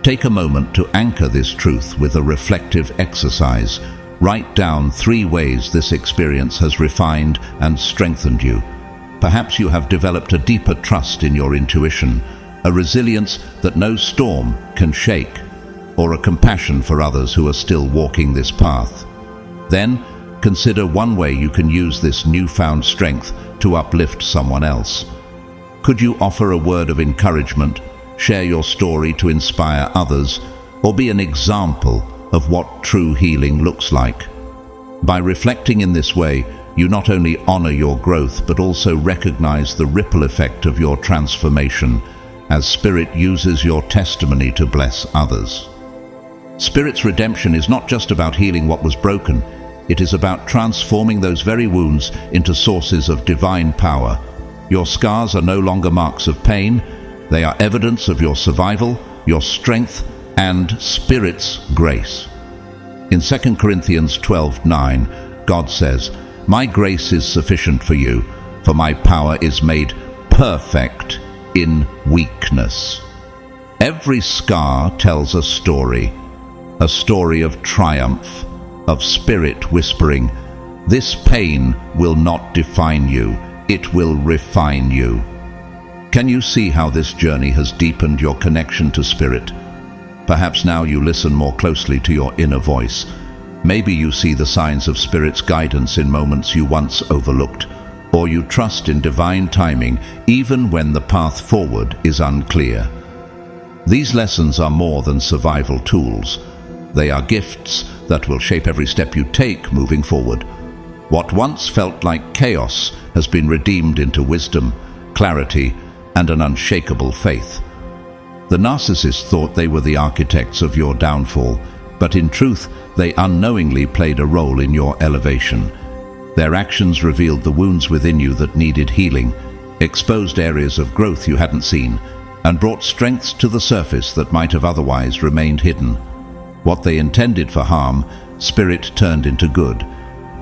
Take a moment to anchor this truth with a reflective exercise. Write down 3 ways this experience has refined and strengthened you. Perhaps you have developed a deeper trust in your intuition, a resilience that no storm can shake, or a compassion for others who are still walking this path. Then, consider one way you can use this newfound strength to uplift someone else. Could you offer a word of encouragement, share your story to inspire others, or be an example of what true healing looks like? By reflecting in this way, you not only honor your growth but also recognize the ripple effect of your transformation as Spirit uses your testimony to bless others. Spirit's redemption is not just about healing what was broken. It is about transforming those very wounds into sources of divine power. Your scars are no longer marks of pain. They are evidence of your survival, your strength, and Spirit's grace. In 2 Corinthians 12:9, God says, "My grace is sufficient for you, for my power is made perfect in weakness." Every scar tells a story of triumph, of Spirit whispering, "This pain will not define you, it will refine you." Can you see how this journey has deepened your connection to Spirit? Perhaps now you listen more closely to your inner voice. Maybe you see the signs of Spirit's guidance in moments you once overlooked, or you trust in divine timing even when the path forward is unclear. These lessons are more than survival tools. They are gifts that will shape every step you take moving forward. What once felt like chaos has been redeemed into wisdom, clarity, and an unshakable faith. The narcissist thought they were the architects of your downfall, but in truth, they unknowingly played a role in your elevation. Their actions revealed the wounds within you that needed healing, exposed areas of growth you hadn't seen, and brought strengths to the surface that might have otherwise remained hidden. What they intended for harm, Spirit turned into good,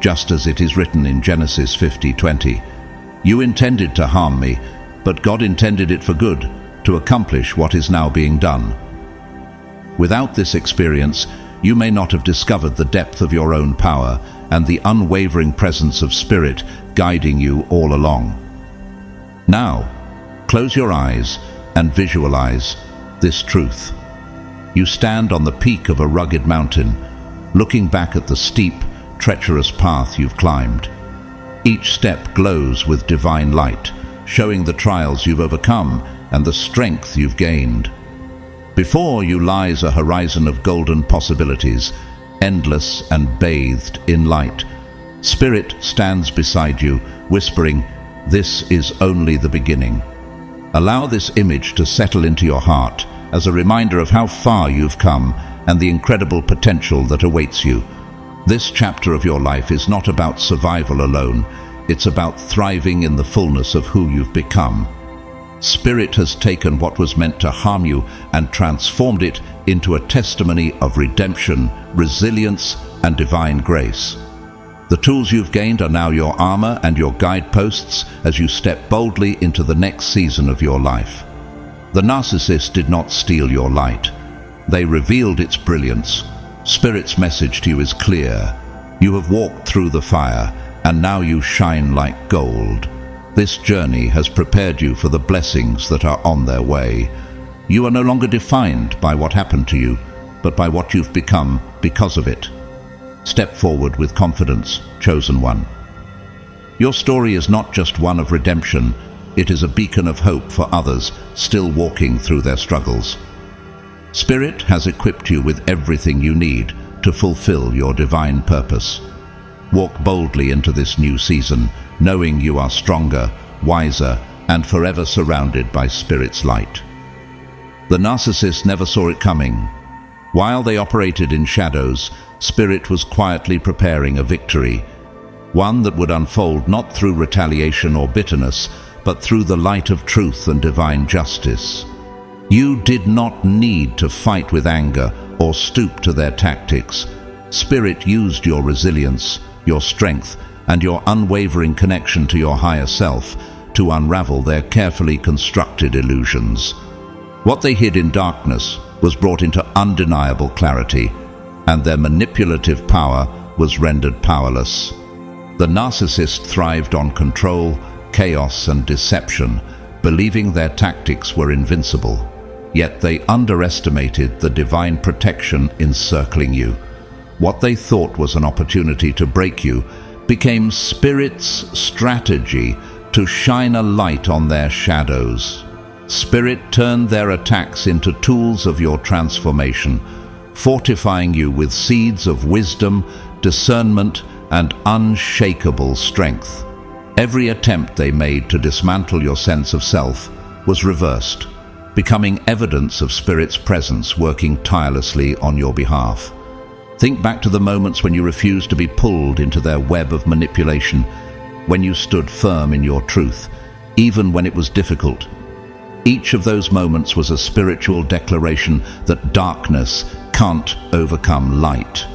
just as it is written in Genesis 50:20. "You intended to harm me, but God intended it for good, to accomplish what is now being done." Without this experience, you may not have discovered the depth of your own power and the unwavering presence of Spirit guiding you all along. Now, close your eyes and visualize this truth. You stand on the peak of a rugged mountain, looking back at the steep, treacherous path you've climbed. Each step glows with divine light, showing the trials you've overcome and the strength you've gained. Before you lies a horizon of golden possibilities, endless and bathed in light. Spirit stands beside you, whispering, "This is only the beginning." Allow this image to settle into your heart as a reminder of how far you've come and the incredible potential that awaits you. This chapter of your life is not about survival alone. It's about thriving in the fullness of who you've become. Spirit has taken what was meant to harm you and transformed it into a testimony of redemption, resilience, and divine grace. The tools you've gained are now your armor and your guideposts as you step boldly into the next season of your life. The narcissist did not steal your light. They revealed its brilliance. Spirit's message to you is clear. You have walked through the fire, and now you shine like gold. This journey has prepared you for the blessings that are on their way. You are no longer defined by what happened to you, but by what you've become because of it. Step forward with confidence, chosen one. Your story is not just one of redemption, it is a beacon of hope for others still walking through their struggles. Spirit has equipped you with everything you need to fulfill your divine purpose. Walk boldly into this new season, knowing you are stronger, wiser, and forever surrounded by Spirit's light. The narcissist never saw it coming. While they operated in shadows, Spirit was quietly preparing a victory, one that would unfold not through retaliation or bitterness, but through the light of truth and divine justice. You did not need to fight with anger or stoop to their tactics. Spirit used your resilience, your strength, and your unwavering connection to your higher self to unravel their carefully constructed illusions. What they hid in darkness was brought into undeniable clarity, and their manipulative power was rendered powerless. The narcissist thrived on control, chaos, and deception, believing their tactics were invincible. Yet they underestimated the divine protection encircling you. What they thought was an opportunity to break you became Spirit's strategy to shine a light on their shadows. Spirit turned their attacks into tools of your transformation, fortifying you with seeds of wisdom, discernment, and unshakable strength. Every attempt they made to dismantle your sense of self was reversed, becoming evidence of Spirit's presence working tirelessly on your behalf. Think back to the moments when you refused to be pulled into their web of manipulation, when you stood firm in your truth, even when it was difficult. Each of those moments was a spiritual declaration that darkness can't overcome light.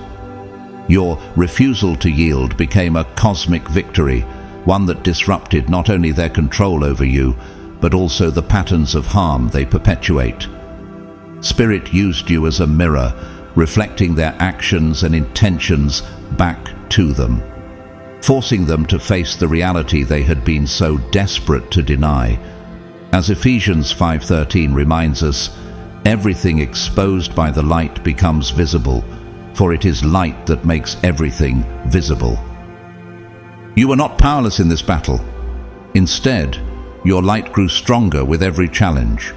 Your refusal to yield became a cosmic victory, one that disrupted not only their control over you, but also the patterns of harm they perpetuate. Spirit used you as a mirror, reflecting their actions and intentions back to them, forcing them to face the reality they had been so desperate to deny. As Ephesians 5:13 reminds us, everything exposed by the light becomes visible, for it is light that makes everything visible. You were not powerless in this battle. Instead, your light grew stronger with every challenge.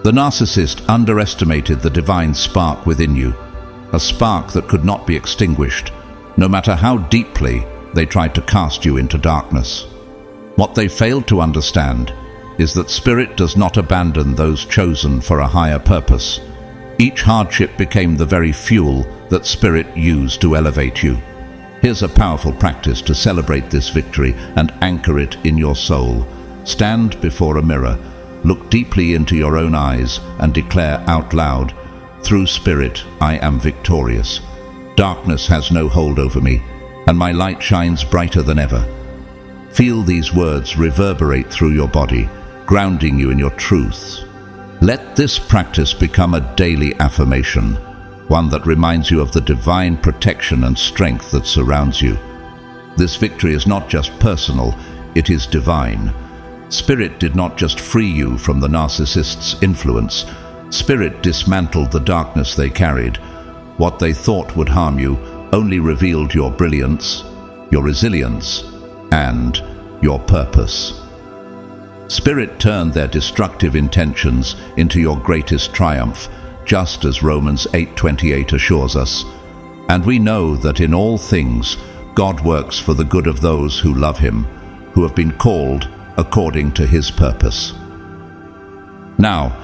The narcissist underestimated the divine spark within you, a spark that could not be extinguished, no matter how deeply they tried to cast you into darkness. What they failed to understand is that Spirit does not abandon those chosen for a higher purpose. Each hardship became the very fuel that Spirit used to elevate you. Here's a powerful practice to celebrate this victory and anchor it in your soul. Stand before a mirror, look deeply into your own eyes, and declare out loud, "Through Spirit, I am victorious. Darkness has no hold over me, and my light shines brighter than ever." Feel these words reverberate through your body, grounding you in your truths. Let this practice become a daily affirmation. one that reminds you of the divine protection and strength that surrounds you. This victory is not just personal, it is divine. Spirit did not just free you from the narcissist's influence. Spirit dismantled the darkness they carried. What they thought would harm you only revealed your brilliance, your resilience, and your purpose. Spirit turned their destructive intentions into your greatest triumph, just as Romans 8:28 assures us. And we know that in all things God works for the good of those who love Him, who have been called according to His purpose. Now,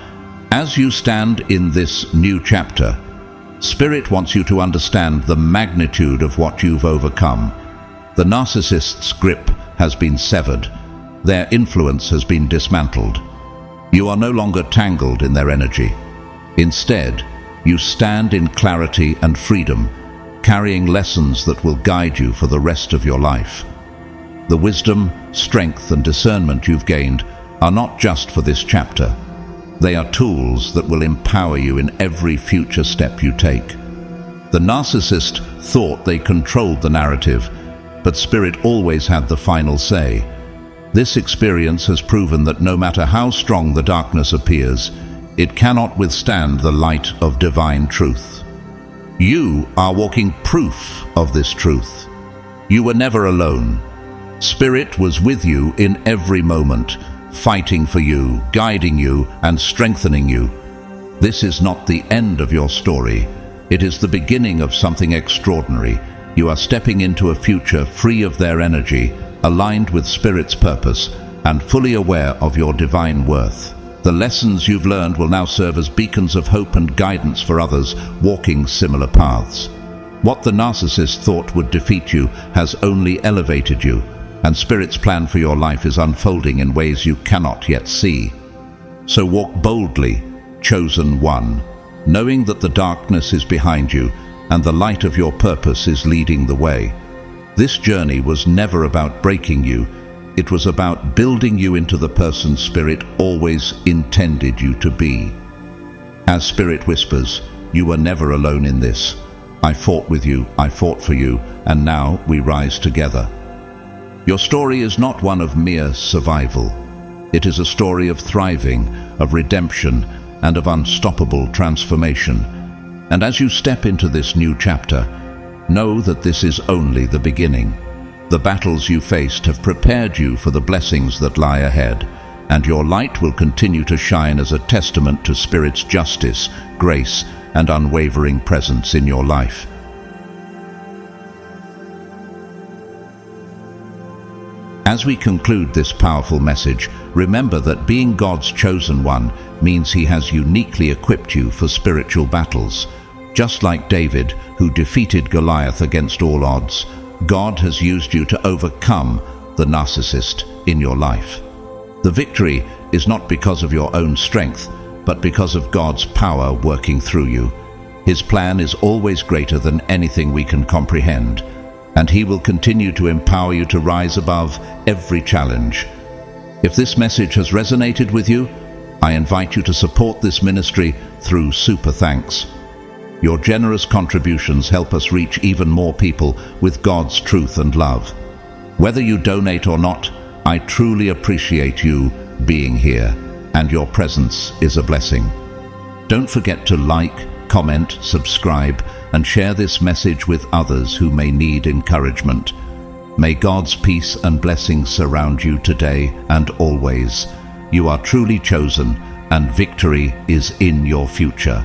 as you stand in this new chapter, Spirit wants you to understand the magnitude of what you've overcome. The narcissist's grip has been severed. Their influence has been dismantled. You are no longer tangled in their energy. Instead, you stand in clarity and freedom, carrying lessons that will guide you for the rest of your life. The wisdom, strength, and discernment you've gained are not just for this chapter. They are tools that will empower you in every future step you take. The narcissist thought they controlled the narrative, but Spirit always had the final say. This experience has proven that no matter how strong the darkness appears, it cannot withstand the light of divine truth. You are walking proof of this truth. You were never alone. Spirit was with you in every moment, fighting for you, guiding you, and strengthening you. This is not the end of your story. It is the beginning of something extraordinary. You are stepping into a future free of their energy, aligned with Spirit's purpose, and fully aware of your divine worth. The lessons you've learned will now serve as beacons of hope and guidance for others walking similar paths. What the narcissist thought would defeat you has only elevated you, and Spirit's plan for your life is unfolding in ways you cannot yet see. So walk boldly, chosen one, knowing that the darkness is behind you and the light of your purpose is leading the way. This journey was never about breaking you. It was about building you into the person Spirit always intended you to be. As Spirit whispers, you were never alone in this. I fought with you, I fought for you, and now we rise together. Your story is not one of mere survival. It is a story of thriving, of redemption, and of unstoppable transformation. And as you step into this new chapter, know that this is only the beginning. The battles you faced have prepared you for the blessings that lie ahead, and your light will continue to shine as a testament to Spirit's justice, grace, and unwavering presence in your life. As we conclude this powerful message, remember that being God's chosen one means He has uniquely equipped you for spiritual battles. Just like David, who defeated Goliath against all odds, God has used you to overcome the narcissist in your life. The victory is not because of your own strength, but because of God's power working through you. His plan is always greater than anything we can comprehend, and He will continue to empower you to rise above every challenge. If this message has resonated with you, I invite you to support this ministry through Super Thanks. Your generous contributions help us reach even more people with God's truth and love. Whether you donate or not, I truly appreciate you being here, and your presence is a blessing. Don't forget to like, comment, subscribe, and share this message with others who may need encouragement. May God's peace and blessings surround you today and always. You are truly chosen, and victory is in your future.